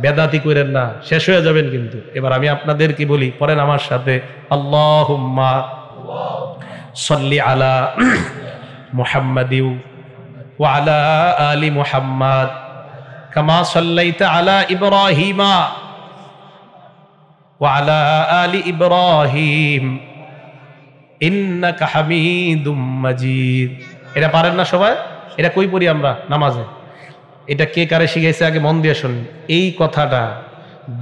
বেদাতি করেন না, শেষ হয়ে যাবেন কিন্তু। এবার আমি আপনাদের কি বলি, পড়েন আমার সাথে, আল্লাহুম্মা সাল্লি আলা মুহাম্মাদিউ ওয়া আলা আলি মুহাম্মাদ কামা সাল্লাইতা আলা ইব্রাহিমা ওয়া আলা আলি ইব্রাহিম ইন্নাকা হামিদুম মাজিদ। এটা পারেন না সবাই? এটা কই পড়ি আমরা নামাজে। এটা কে কারে শিখাইছে আগে মন দিয়ে শুনুন। এই কথাটা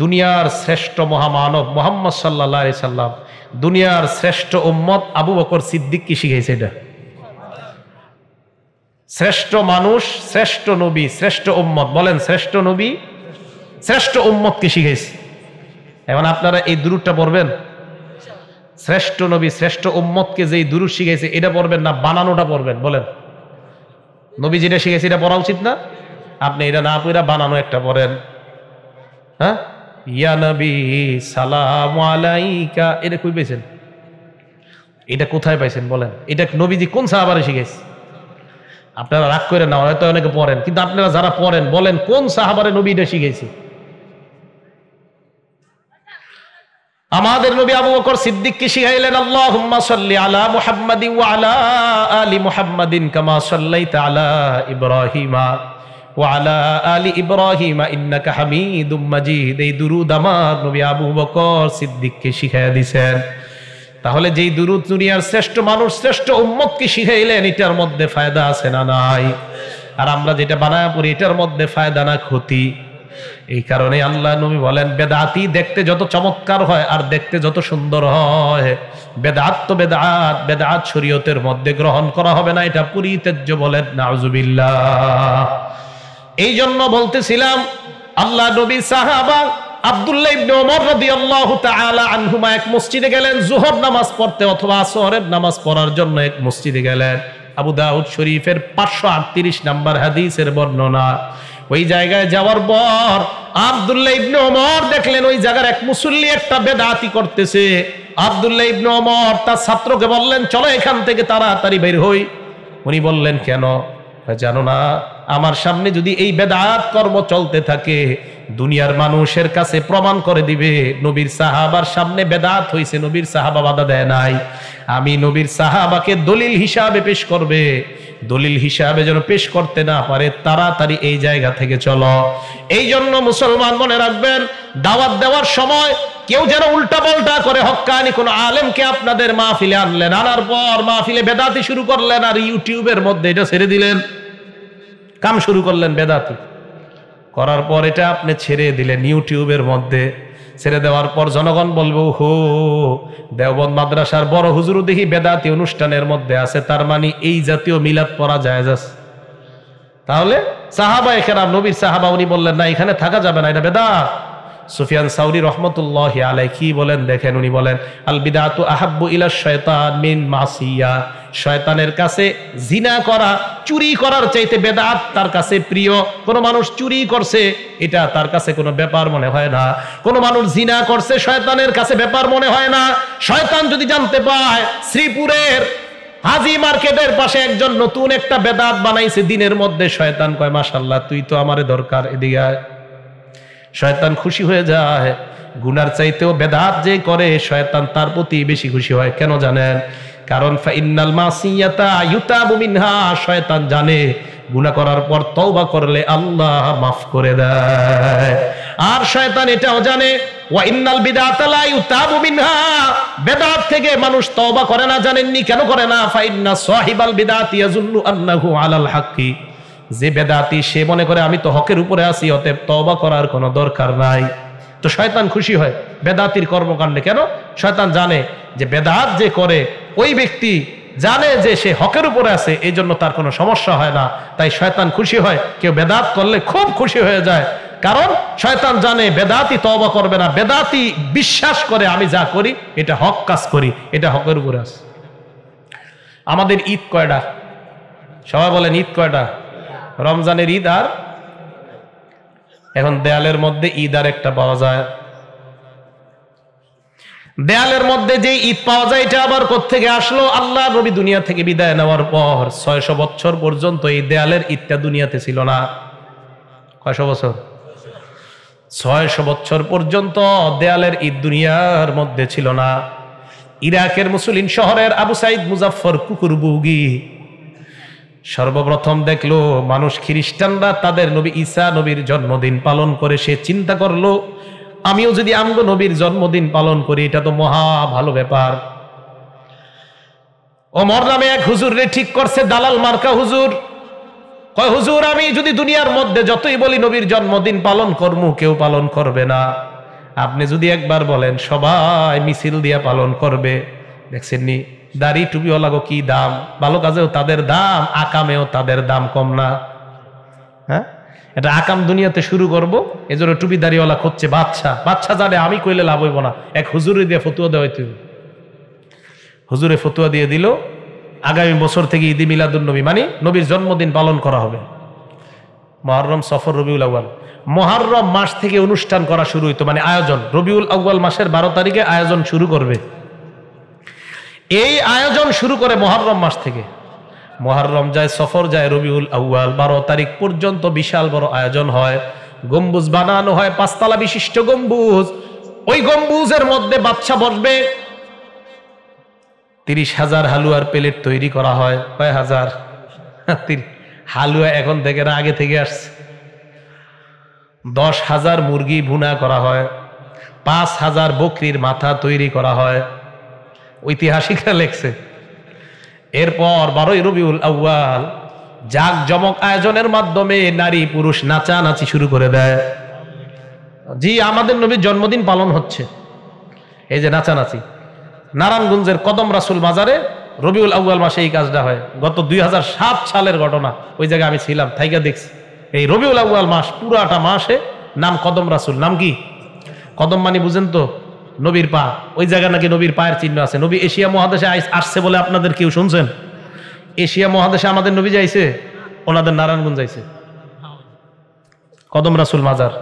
দুনিয়ার শ্রেষ্ঠ মহামানব মুহাম্মদ সাল্লাল্লাহু আলাইহি সাল্লাম, দুনিয়ার শ্রেষ্ঠ উম্মত আবু বকর সিদ্দিক কি শিখাইছে? এটা শ্রেষ্ঠ মানুষ, শ্রেষ্ঠ নবী, শ্রেষ্ঠ উম্মত, বলেন শ্রেষ্ঠ নবী শ্রেষ্ঠ উম্মত কি শিখাইছে? এখন আপনারা এই দুরূদটা পড়বেন। শ্রেষ্ঠ নবী শ্রেষ্ঠ উম্মতকে যেই দুরূদ শিখাইছে এটা পড়বেন না বানানোটা পড়বেন? বলেন নবী যেটা শিখাইছে এটা পড়া উচিত না? আপনি এটা না পড়া বানানো একটা পড়েন। হ্যাঁ, ইয়া নবী সালাম আলাইকা, এটা কই পাইছেন? এটা কোথায় পাইছেন বলেন? এটা নবীজি কোন সাহাবারে শিখাইছে? আপনারা রাগ করে না, হয়তো অনেকে পড়েন, কিন্তু আপনারা যারা পড়েন বলেন কোন সাহাবারে নবী এটা শিখাইছে? আমাদের নবী আবু বকর সিদ্দিক কি শিখাইলেন? আল্লাহুম্মা সাল্লি আলা মুহাম্মাদিন ওয়া আলা আলি মুহাম্মাদিন কামা সাল্লাইতা আলা ইব্রাহিমা ওয়া আলা আলি ইব্রাহিমা ইন্নাকা হামিদুম মাজিদ। এই দুরূদ আমার নবী আবু বকর সিদ্দিককে শিখাইয়া দিয়েছেন। তাহলে যেই দুরূদ দুনিয়ার শ্রেষ্ঠ মানুষ শ্রেষ্ঠ উম্মতকে শিখাইলেন, এটার মধ্যে ফায়দা আছে না নাই? আর আমরা যেটা বানায়া পড়ি এটার মধ্যে ফায়দা না ক্ষতি? এই কারণে আল্লাহ নবী বলেন বেদাতি দেখতে যত চমৎকার হয় আর দেখতে যত সুন্দর হয়, বেদাত তো বেদাত, বেদাত শরীয়তের মধ্যে গ্রহণ করা হবে না, এটা পরিত্যাজ্য। বলেন নাউজুবিল্লাহ। এই জন্য বলতেছিলাম আল্লাহ নবী সাহাবা আব্দুল্লাহ ইবনে ওমর রাদিয়াল্লাহু তাআলা আনহুমা এক মসজিদে গেলেন যোহর নামাজ পড়তে অথবা আসরের নামাজ পড়ার জন্য এক মসজিদে গেলেন। আবু দাউদ শরীফের 538 নম্বর হাদিসের বর্ণনা। ওই জায়গায় যাওয়ার পর আব্দুল্লাহ ইবনে ওমর দেখলেন ওই জায়গার এক মুসল্লি একটা বেদাতি করতেছে। আব্দুল্লাহ ইবনে ওমর তার ছাত্রকে বললেন চলো এখান থেকে তাড়াতাড়ি বের হই। উনি বললেন কেন? জানো না আমার সামনে যদি এই বেদাত কর্ম চলতে থাকে দুনিয়ার মানুষের কাছে প্রমাণ করে দিবে নবীর সাহাবার সামনে বেদাত হয়েছে, নবীর সাহাবা বাধা দেয় নাই। আমি নবীর সাহাবাকে দলিল হিসাবে পেশ করবে, দলিল হিসাবে যেন পেশ করতে না পারে, তাড়াতাড়ি এই জায়গা থেকে চলো। এই জন্য মুসলমান মনে রাখবেন, দাওয়াত দেওয়ার সময় কেউ যেন উল্টা পাল্টা করে হক্কানি কোন আলেমকে আপনাদের মাহফিলে আনলেন, আনার পর মাহফিলে বেদাতি শুরু করলেন আর ইউটিউবের মধ্যে এটা ছেড়ে দিলেন, কাম শুরু করলেন বেদাতি করার পর এটা আপনি ছেড়ে দিলেন ইউটিউবের মধ্যে। ছেড়ে দেওয়ার পর জনগণ বলবো হো দেওবন্দ মাদ্রাসার বড় হুজুর দেখি বেদাতি অনুষ্ঠানের মধ্যে আছে, তার মানে এই জাতীয় মিলাদ পড়া জায়েজ আছে। তাহলে সাহাবায়ে কেরাম নবীর সাহাবা উনি বললেন না এখানে থাকা যাবে না, এটা বেদাত। সুফিয়ান সাউরি রহমতুল্লাহি আলাইহি কি বলেন দেখেন, উনি বলেন আল বিদআতু আহাব্বু ইলা শায়তান মিন মাসিয়া। শয়তানের কাছে জিনা করা, চুরি করার চাইতে বেদাত তার কাছে প্রিয়। কোন মানুষ চুরি করছে এটা তার কাছে কোনো ব্যাপার মনে হয় না, কোন মানুষ জিনা করছে শয়তানের কাছে ব্যাপার মনে হয় না। শয়তান যদি জানতে পায় শ্রীপুরের হাজি মার্কেটের পাশে একজন নতুন একটা বেদাত বানাইছে দিনের মধ্যে, শয়তান কয় মাশাআল্লাহ তুই তো আমারে দরকার, এদিকে আয়। শয়তান খুশি হয়ে যায়। গুনার চাইতেও বেদাত যে করে শয়তান তার প্রতি বেশি খুশি হয়। কেন জানেন? কারণ ফাইন্নাল মাসিয়াতা ইউতাবু মিনহা। শয়তান জানে গুনাহ করার পর তওবা করলে আল্লাহ মাফ করে দেয়। আর শয়তান এটাও জানে ওয়া ইন্নাল বিদআতা লা ইউতাবু মিনহা। বেদাত থেকে মানুষ তওবা করে না। জানেননি কেন করে না? ফাইন্না সাহিবাল বিদআতি ইয়াজুন্নু আন্নাহু আলাল হাক্কি। যে বেদাতি সে মনে করে আমি তো হকের উপরে আছি, অতএব তওবা করার কোনো দরকার নাই। তো শয়তান খুশি হয় বেদাতির কর্মকাণ্ডে। কেন? শয়তান জানে যে বেদাত যে করে ওই ব্যক্তি জানে যে সে হকের উপরে আছে, এই জন্য তার কোনো সমস্যা হয় না। তাই শয়তান খুশি হয়, কেউ বেদাত করলে খুব খুশি হয়ে যায়। কারণ শয়তান জানে বেদাতি তওবা করবে না, বেদাতি বিশ্বাস করে আমি যা করি এটা হক কাজ করি, এটা হকের উপরে আছে। আমাদের ঈদ কয়টা? সবাই বলেন ঈদ কয়টা? রমজানের ঈদ আর এখন দেয়ালের মধ্যে ঈদ আর একটা পাওয়া যায়। দেয়ালের মধ্যে যে ঈদ পাওয়া যায় এটা আবার কোত্থেকে আসলো? আল্লাহ নবী দুনিয়া থেকে বিদায় নেওয়ার পর 600 বছর পর্যন্ত এই দেয়ালের ঈদটা দুনিয়াতে ছিল না। কয়শো বছর? 600 বছর পর্যন্ত দেয়ালের ঈদ দুনিয়ার মধ্যে ছিল না। ইরাকের মুসলিম শহরের আবু সাইদ মুজাফফর কুকুরবুগি সর্বপ্রথম দেখলো মানুষ খ্রিস্টানরা তাদের নবী ঈসা নবীর জন্মদিন পালন করে। সে চিন্তা করলো আমিও যদি আমগো নবীর জন্মদিন পালন করি এটা তো মহা ভালো ব্যাপার। ওমর নামে এক হুজুর রে ঠিক করছে, দালাল মার্কা হুজুর। কয় হুজুর আমি যদি দুনিয়ার মধ্যে যতই বলি নবীর জন্মদিন পালন করমু কেউ পালন করবে না, আপনি যদি একবার বলেন সবাই মিছিল দিয়া পালন করবে। দেখছেন নি দাড়ি টুপিওয়ালা গো কি দাম, ভালো কাজেও তাদের দাম, আকামেও তাদের দাম কম না। হ্যাঁ, এটা আকাম দুনিয়াতে শুরু করবো, এজন্য টুপি দাড়িওয়ালা খুঁজছে বাদশা। বাদশা জানে আমি কইলে লাভ হইব না, এক হুজুরে দিয়ে ফতুয়া দেওয়া হইতে। হুজুরে ফতুয়া দিয়ে দিল আগামী বছর থেকে ঈদ মিলাদুন নবী মানে নবীর জন্মদিন পালন করা হবে। মুহররম, সফর, রবিউল আউয়াল। মুহররম মাস থেকে অনুষ্ঠান করা শুরু হইতো, মানে আয়োজন। রবিউল আউয়াল মাসের 12 তারিখে আয়োজন শুরু করবে। এই আয়োজন শুরু করে মুহররম মাস থেকে। মুহররম যায়, সফর যায়, রবিউল আউয়াল 12 তারিখ পর্যন্ত বিশাল বড় আয়োজন হয়। গম্বুজ বানানো হয়, 5 তলা বিশিষ্ট গম্বুজ। ওই গম্বুজের মধ্যে বাদশা বসবে। 30,000 হালুয়ার প্লেট তৈরি করা হয়। কয় হাজার? হালুয়া এখন থেকে না, আগে থেকে আসছে। 10,000 মুরগি ভুনা করা হয়। 5,000 বকরির মাথা তৈরি করা হয়। ঐতিহাসিকরা লেখছে। এরপর 12ই রবিউল আউয়াল জাঁকজমক আয়োজনের মাধ্যমে নারী পুরুষ নাচানাচি শুরু করে দেয়। জি, আমাদের নবীর জন্মদিন পালন হচ্ছে, এই যে নাচানাচি। নারায়ণগঞ্জের কদম রাসুল মাজারে রবিউল আউয়াল মাসে এই কাজটা হয়। গত 2007 সালের ঘটনা, ওই জায়গায় আমি ছিলাম, থাইকা দেখছি। এই রবিউল আউয়াল মাস পুরাটা মাসে নাম কদম রাসুল। নাম কি? কদম মানে বুঝেন তো, নবীর পা। ওই জায়গায় নাকি নবীর পায়ের চিহ্ন আছে। নবী এশিয়া মহাদেশে আসছে বলে আপনাদের কেউ শুনছেন? এশিয়া মহাদেশে আমাদের নবী যাইছে, ওনাদের নারায়ণগঞ্জ যাইছে কদম রাসুল মাজার।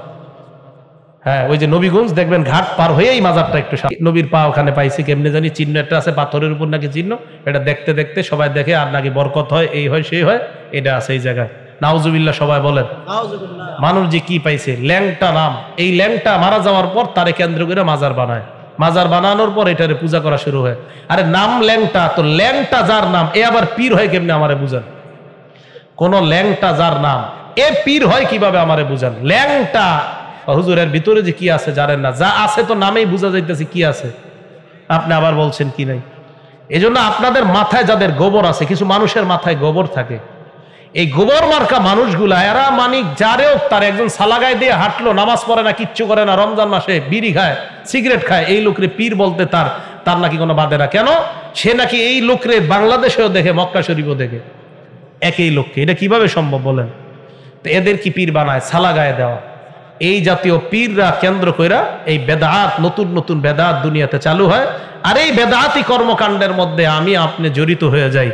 হ্যাঁ, ওই যে নবীগঞ্জ দেখবেন ঘাট পার হয়েই মাজারটা একটু নবীর পা ওখানে পাইছে। কেমনে জানি চিহ্ন একটা আছে পাথরের উপর নাকি চিহ্ন, এটা দেখতে দেখতে সবাই দেখে আর নাকি বরকত হয়, এই হয় সেই হয়, এটা আছে এই জায়গায়। নাউজুবিল্লাহ সবাই বলেন। মানুষ যে কি পাইছে, ল্যাংটা নাম। এই ল্যাংটা মারা যাওয়ার পর তারে কেন্দ্র করে মাজার বানায়। মাজার বানানোর পর এটারে পূজা করা শুরু হয়। আরে নাম ল্যাংটা, তো ল্যাংটা যার নাম এ আবার পীর হয় কেমনে আমারে বুঝান? কোন ল্যাংটা যার নাম এ পীর হয় কিভাবে আমারে বুঝান? ল্যাংটা হুজুরের ভিতরে যে কি আছে জানেন না, যা আছে তো নামেই বোঝা যাইতেছে কি আছে, আপনি আবার বলছেন কি নাই। এই জন্য আপনাদের মাথায় যাদের গোবর আছে, কিছু মানুষের মাথায় গোবর থাকে, এই গোবর মার্কা মানুষগুলা এরা মানিক যারেও তার একজন সালাগায় দিয়ে হাঁটলো, নামাজ পড়ে না, কিচ্ছু করে না, রমজান মাসে বিড়ি খায়, সিগারেট খায়, এই লোকরে পীর বলতে তার নাকি কোনো বাধে না। কেন? সে নাকি এই লোকরে বাংলাদেশেও দেখে, মক্কা শরীফও দেখে, একই লোককে। এটা কিভাবে সম্ভব বলেন? তো এদের কি পীর বানায়? সালাগায় দেওয়া। এই জাতীয় পীররা কেন্দ্র কইরা এই বেদাত, নতুন নতুন বেদাত দুনিয়াতে চালু হয়। আর এই বেদাতি কর্মকাণ্ডের মধ্যে আমি আপনি জড়িত হয়ে যাই।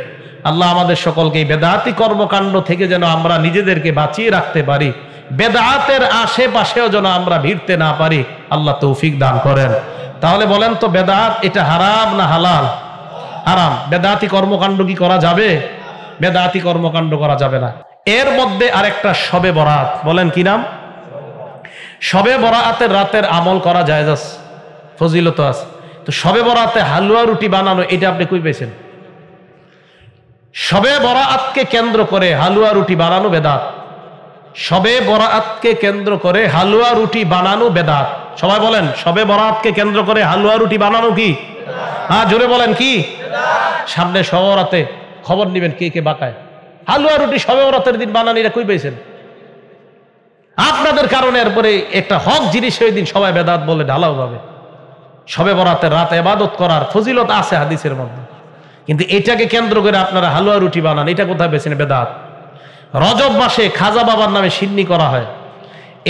আল্লাহ আমাদের সকলকে এই বেদাতি কর্মকাণ্ড থেকে যেন আমরা নিজেদেরকে বাঁচিয়ে রাখতে পারি, বেদাতের আশেপাশেও যেন আমরা ভিড়তে না পারি, আল্লাহ তৌফিক দান করেন। তাহলে বলেন তো, বেদাত এটা হারাম না হালাল? হারাম। বেদাতি কর্মকাণ্ড কি করা যাবে? বেদাতি কর্মকাণ্ড করা যাবে না। এর মধ্যে আরেকটা শবে বরাত। বলেন কি নাম? শবে বরাতের রাতের আমল করা জায়েজ আছে, ফজিলত আছে। তো শবে বরাতে হালুয়া রুটি বানানো, এটা আপনি কই পেয়েছেন? শবে বরাতকে কেন্দ্র করে হালুয়া রুটি বানানো বেদাত। শবে বরাতকে কেন্দ্র করে হালুয়া রুটি বানানো বেদাত। সবাই বলেন, শবে বরাতকে কেন্দ্র করে হালুয়া রুটি বানানো কি? হ্যাঁ, জোরে বলেন কি? সামনে শবে বরাতে খবর নিবেন কে কে বাঁকায়। হালুয়া রুটি শবে বরাতের দিন বানানো, এটা কই পেয়েছেন? আপনাদের কারণে এরপরে একটা হক জিনিস ওই দিন সবাই বেদাত বলে ঢালাও ভাবে। শবে বরাতের রাত ইবাদত করার ফজিলত আছে হাদিসের মধ্যে, কিন্তু এটাকে কেন্দ্র করে আপনারা হালুয়া রুটি বানান, এটা কোথায় পেয়েছেন? বেদাত। রজব মাসে খাজা বাবার নামে সিন্নি করা হয়,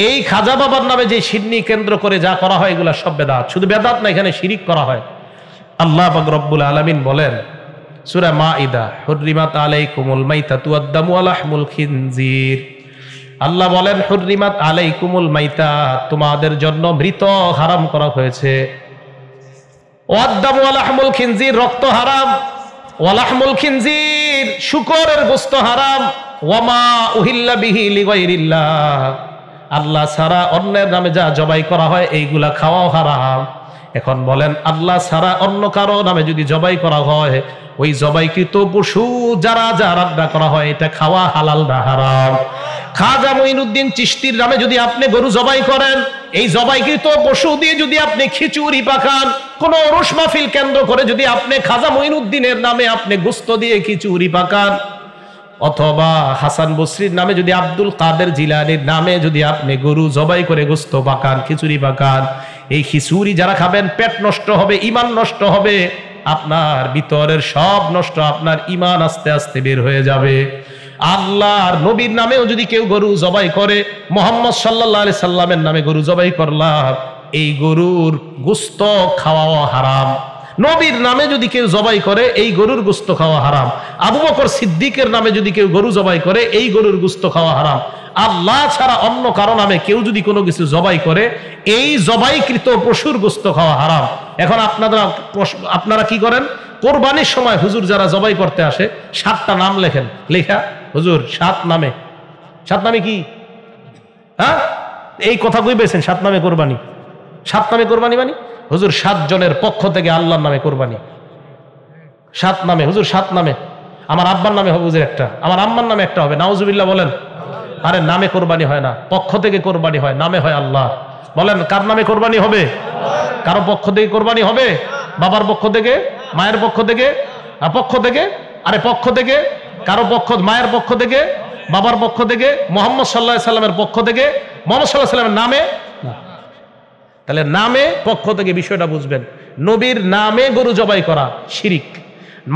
এই খাজা বাবার নামে যে সিন্নি কেন্দ্র করে যা করা হয় এগুলা সব বেদাত। শুধু বেদাত না, এখানে শিরিক করা হয়। আল্লাহ পাক রব্বুল আলামিন বলেন সূরা মাইদা, হুররিমাত আলাইকুমুল মাইতাতু ওয়াদ-দামু ওয়া লাহমুল খিনজির। আল্লাহ বলেন হুররিমাত আলাইকুমুল মাইতাত, তোমাদের জন্য মৃত হারাম করা হয়েছে। ওয়াদ-দামু ওয়া লাহমুল খিনজির, রক্ত হারাম। ওয়া লাহমুল খিনজির, শূকরের গোশত হারাম। ওয়া মা উহিল্লা বিহি লিগাইরিল্লাহ, আল্লাহ ছাড়া অন্যের নামে যা জবাই করা হয় এইগুলা খাওয়াও হারাম। এখন বলেন আল্লাহ ছাড়া অন্য কারো নামে যদি জবাই করা হয়, ওই জবাইকৃত পশু যারা যা রান্না করা হয় এটা খাওয়া হালাল না হারাম? খাজা মঈনুদ্দিন চিশতির নামে যদি আপনি গরু জবাই করেন, এই জবাইকৃত পশু দিয়ে যদি আপনি খিচুড়ি পাকান, কোন ওরস মাহফিল কেন্দ্র করে যদি আপনি খাজা মঈনুদ্দিনের নামে আপনি গোশত দিয়ে খিচুড়ি পাকান, অথবা হাসান বসরির নামে যদি আব্দুল কাদের জিলানির নামে যদি আপনি গরু জবাই করে গোশত পাকান, খিচুড়ি পাকান, এই খিচুড়ি যারা খাবেন পেট নষ্ট হবে, ঈমান নষ্ট হবে, আপনার ভিতরের সব নষ্ট, আপনার ঈমান আস্তে আস্তে বের হয়ে যাবে। আল্লাহর নবীর নামেও যদি কেউ গরু জবাই করে, মুহাম্মদ সাল্লাল্লাহু আলাইহি সাল্লামের নামে গরু জবাই করলাম, এই গরুর গোশত খাওয়াও হারাম। নবীর নামে যদি কেউ জবাই করে, এই গরুর গোশত খাওয়া হারাম। আবু বকর সিদ্দিকের নামে যদি কেউ গরু জবাই করে, এই গরুর গোশত খাওয়া হারাম। আল্লাহ ছাড়া অন্য কারো নামে কেউ যদি কোনো কিছু জবাই করে, এই জবাইকৃত পশুর গোশত খাওয়া হারাম। এখন আপনারা কি করেন? কোরবানির সময় হুজুর যারা জবাই করতে আসে 7টা নাম লেখেন, লেখা হুজুর 7 নামে। 7 নামে কি? হ্যাঁ, এই কথা কইবেছেন 7 নামে কোরবানি। 7 নামে কোরবানি মানে হুজুর 7 জনের পক্ষ থেকে আল্লাহর নামে কোরবানি। 7 নামে হুজুর, 7 নামে। আমার আব্বার নামে হবে হুজুর একটা, আমার আম্মার নামে একটা হবে। নাউজুবিল্লাহ বলেন। আরে নামে কোরবানি হয় না, পক্ষ থেকে কোরবানি হয়, নামে হয় আল্লাহ। বলেন কার নামে কোরবানি হবে? কারো পক্ষ থেকে কোরবানি হবে? বাবার পক্ষ থেকে, মায়ের পক্ষ থেকে, পক্ষ থেকে, আরে পক্ষ থেকে, কারো পক্ষ, মায়ের পক্ষ থেকে, বাবার পক্ষ থেকে, মুহাম্মদ সাল্লাল্লাহু আলাইহি সাল্লামের পক্ষ থেকে, মুহাম্মদ সাল্লাল্লাহু আলাইহি সাল্লামের নামে। তাহলে নামে পক্ষ থেকে বিষয়টা বুঝবেন। নবীর নামে গরু জবাই করা শিরিক,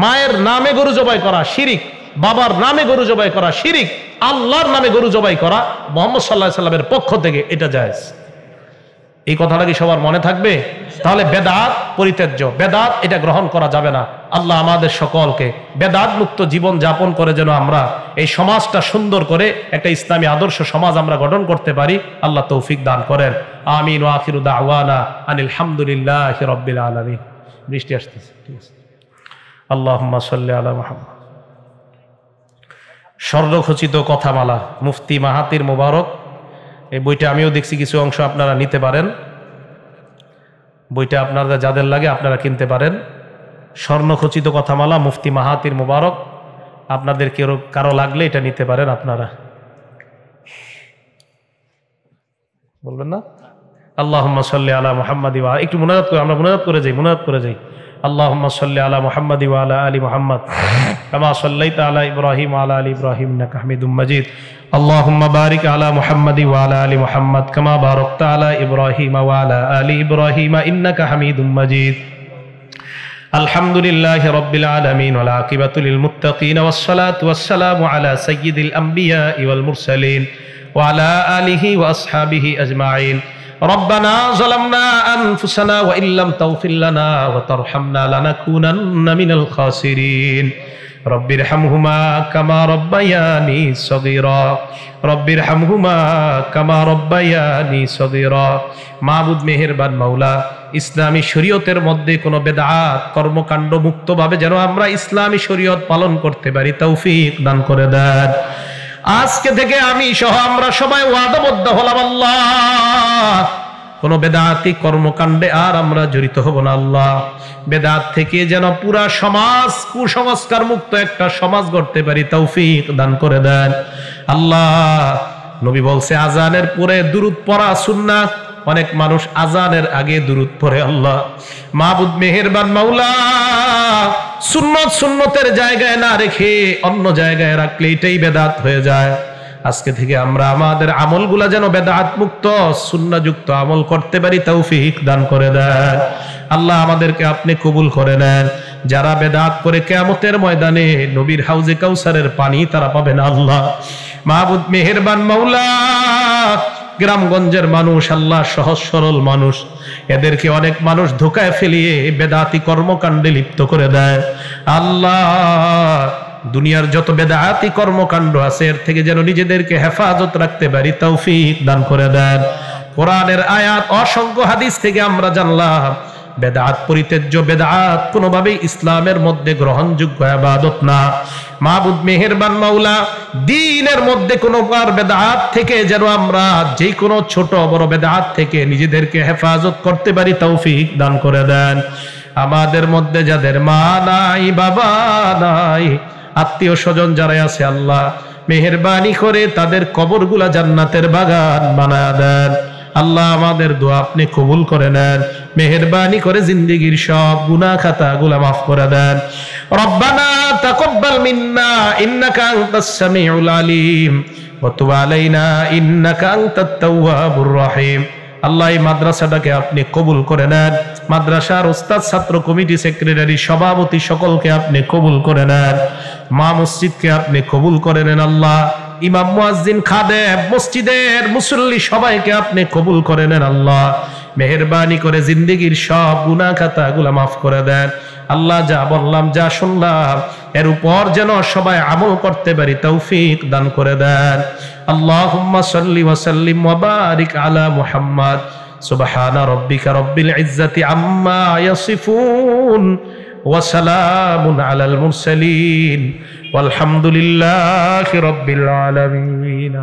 মায়ের নামে গরু জবাই করা শিরিক, বাবার নামে গরু জবাই করা শিরিক, আল্লাহর নামে গরু জবাই করা মুহাম্মদ সাল্লাল্লাহু আলাইহি সাল্লামের পক্ষ থেকে এটা জায়েজ। এই কথাটা কি সবার মনে থাকবে? তাহলে বেদাত পরিত্যাজ্য, বেদাত এটা গ্রহণ করা যাবে না। আল্লাহ আমাদের সকলকে বেদাত মুক্ত জীবন যাপন করে যেন আমরা এই সমাজটা সুন্দর করে একটা ইসলামী আদর্শ সমাজ আমরা গঠন করতে পারি, আল্লাহ তৌফিক দান করেন। আমিন ওয়া আখিরু দাওয়ানা আনিল হামদুলিল্লাহি রাব্বিল আলামিন। বৃষ্টি আসতেছে, ঠিক আছে। আল্লাহুম্মা সাল্লি আলা মুহাম্মদ। স্বর্ণখচিত কথামালা মুফতি মাহাতির মোবারক, এই বইটা আমিও দেখছি, কিছু অংশ আপনারা নিতে পারেন। বইটা আপনারা যাদের লাগে আপনারা কিনতে পারেন। স্বর্ণখচিত কথামালা মুফতি মাহাতির মোবারক, আপনাদের কেউ কারো লাগলে এটা নিতে পারেন আপনারা। বলবেন না? আল্লাহুম্মা সাল্লি আলা মুহাম্মাদ, একটু মুনাজাত করে, আমরা মুনাজাত করে যাই। اللهم صل على محمد وعلى آل محمد كما صليت على إبراهيم وعلى آل إبراهيم إنك حميد مجيد اللهم بارك على محمد وعلى آل محمد كما باركت على إبراهيم وعلى آل إبراهيم إنك حميد مجيد الحمد لله رب العالمين والعاقبة للمتقين والصلاة والسلام على سيد الأنبياء والمرسلين وعلى آله وأصحابه أجمعين ربنا ظلمنا أنفسنا وإن لم تغفر لنا وترحمنا لنكونن من الخاسرين رب ارحمهما كما ربياني صغيرا رب ارحمهما كما ربياني صغيرا মাবুদ মেহেরবান মাওলা, ইসলামী শরীয়তের মধ্যে কোনো বেদাত কর্মকাণ্ড মুক্তভাবে যেন আমরা ইসলামী শরীয়ত পালন করতে পারি তৌফিক দান করে দেন। আজকে থেকে আমি সহ আমরা সবাই ওয়াদাবদ্ধ হলাম, আল্লাহ কোন বেদাতি কর্মকাণ্ডে আর আমরা জড়িত হব না। আল্লাহ বেদাত থেকে যেন পুরা সমাজ কুসংস্কার মুক্ত একটা সমাজ গড়তে পারি তৌফিক দান করে দেন। আল্লাহ নবী বলছে আজানের পরে দুরূদ পড়া সুন্নাত, অনেক মানুষ আজানের আগে দুরূদ পড়ে। আল্লাহ মাবুদ মেহেরবান মাওলা, সুন্নতের জায়গায় না রেখে অন্য জায়গায় রাখলে এটাই বেদাত হয়ে যায়। আজকে থেকে আমরা আমাদের আমলগুলা যেন বেদাত মুক্ত সুন্নাহযুক্ত আমল করতে পারি তৌফিক দান করে দেন। আল্লাহ আমাদেরকে আপনি কবুল করে নেন। যারা বেদাত করে কিয়ামতের ময়দানে নবীর হাউজে কাউসারের পানি তারা পাবে না। আল্লাহ মাবুদ মেহেরবান মাওলা, গ্রামগঞ্জের মানুষ আল্লাহ সহজ সরল মানুষ, এদেরকে অনেক মানুষ ধোকায় ফেলিয়ে বেদাতি কর্মকাণ্ডে লিপ্ত করে দেয়। আল্লাহ দুনিয়ার যত বেদাতি কর্মকাণ্ড আছে এর থেকে যেন নিজেদেরকে হেফাজত রাখতে পারি তৌফিক দান করে দেন। কোরআনের আয়াত অসংখ্য হাদিস থেকে আমরা জানলাম বেদাত পরিত্যাজ্য, বেদাত কোনোভাবেই ইসলামের মধ্যে গ্রহণযোগ্য ইবাদত না। মাবুদ মেহেরবান মাওলা দ্বীনের মধ্যে কোনো বেদাত থেকে যেন আমরা যে কোনো ছোট বড় বেদাত থেকে নিজেদেরকে হেফাজত করতে পারি তৌফিক দান করে দেন। আমাদের মধ্যে যাদের মা নাই, বাবা নাই, আত্মীয় স্বজন যারা আছে আল্লাহ মেহেরবানি করে তাদের কবরগুলা জান্নাতের বাগান বানায় দেন। আল্লাহ আমাদের দোয়া আপনি কবুল করে নেন, মেহেরবানি করে জিন্দেগীর সব গুনাহ খাতাগুলো মাফ করে দেন। রব্বানা তাকাব্বাল মিন্না ইন্নাকা আনতাস সামিউল আলিম ওয়া তুব আলাইনা ইন্নাকা আনতাত তাওয়াবুর রহিম। আল্লাহ এই মাদ্রাসাটাকে আপনি কবুল করে নেন, মাদ্রাসার উস্তাদ ছাত্র কমিটি সেক্রেটারি সভাপতি সকলকে আপনি কবুল করে নেন, মা মসজিদকে আপনি কবুল করে নেন। আল্লাহ ইমাম মুয়াজ্জিন খাদেম মসজিদের মুসল্লি সবাইকে আপনি কবুল করে নেন। আল্লাহ মেহেরবানি করে জিন্দেগীর সব গুনাহ খাতাগুলো মাফ করে দেন। আল্লাহ যা বললাম যা শুনলাম এর উপর যেন সবাই আমল করতে পারি তৌফিক দান করে দেন। আল্লাহুম্মা সাল্লি ওয়া সাল্লিম ওয়া বারিক আলা মুহাম্মাদ। সুবহানা রাব্বিকা রাব্বিল ইজ্জাতি আম্মা ইয়াসিফুন ওয়া সালামুন আলাল মুরসালিন ওয়ালহামদুলিল্লাহি রাব্বিল আলামিন।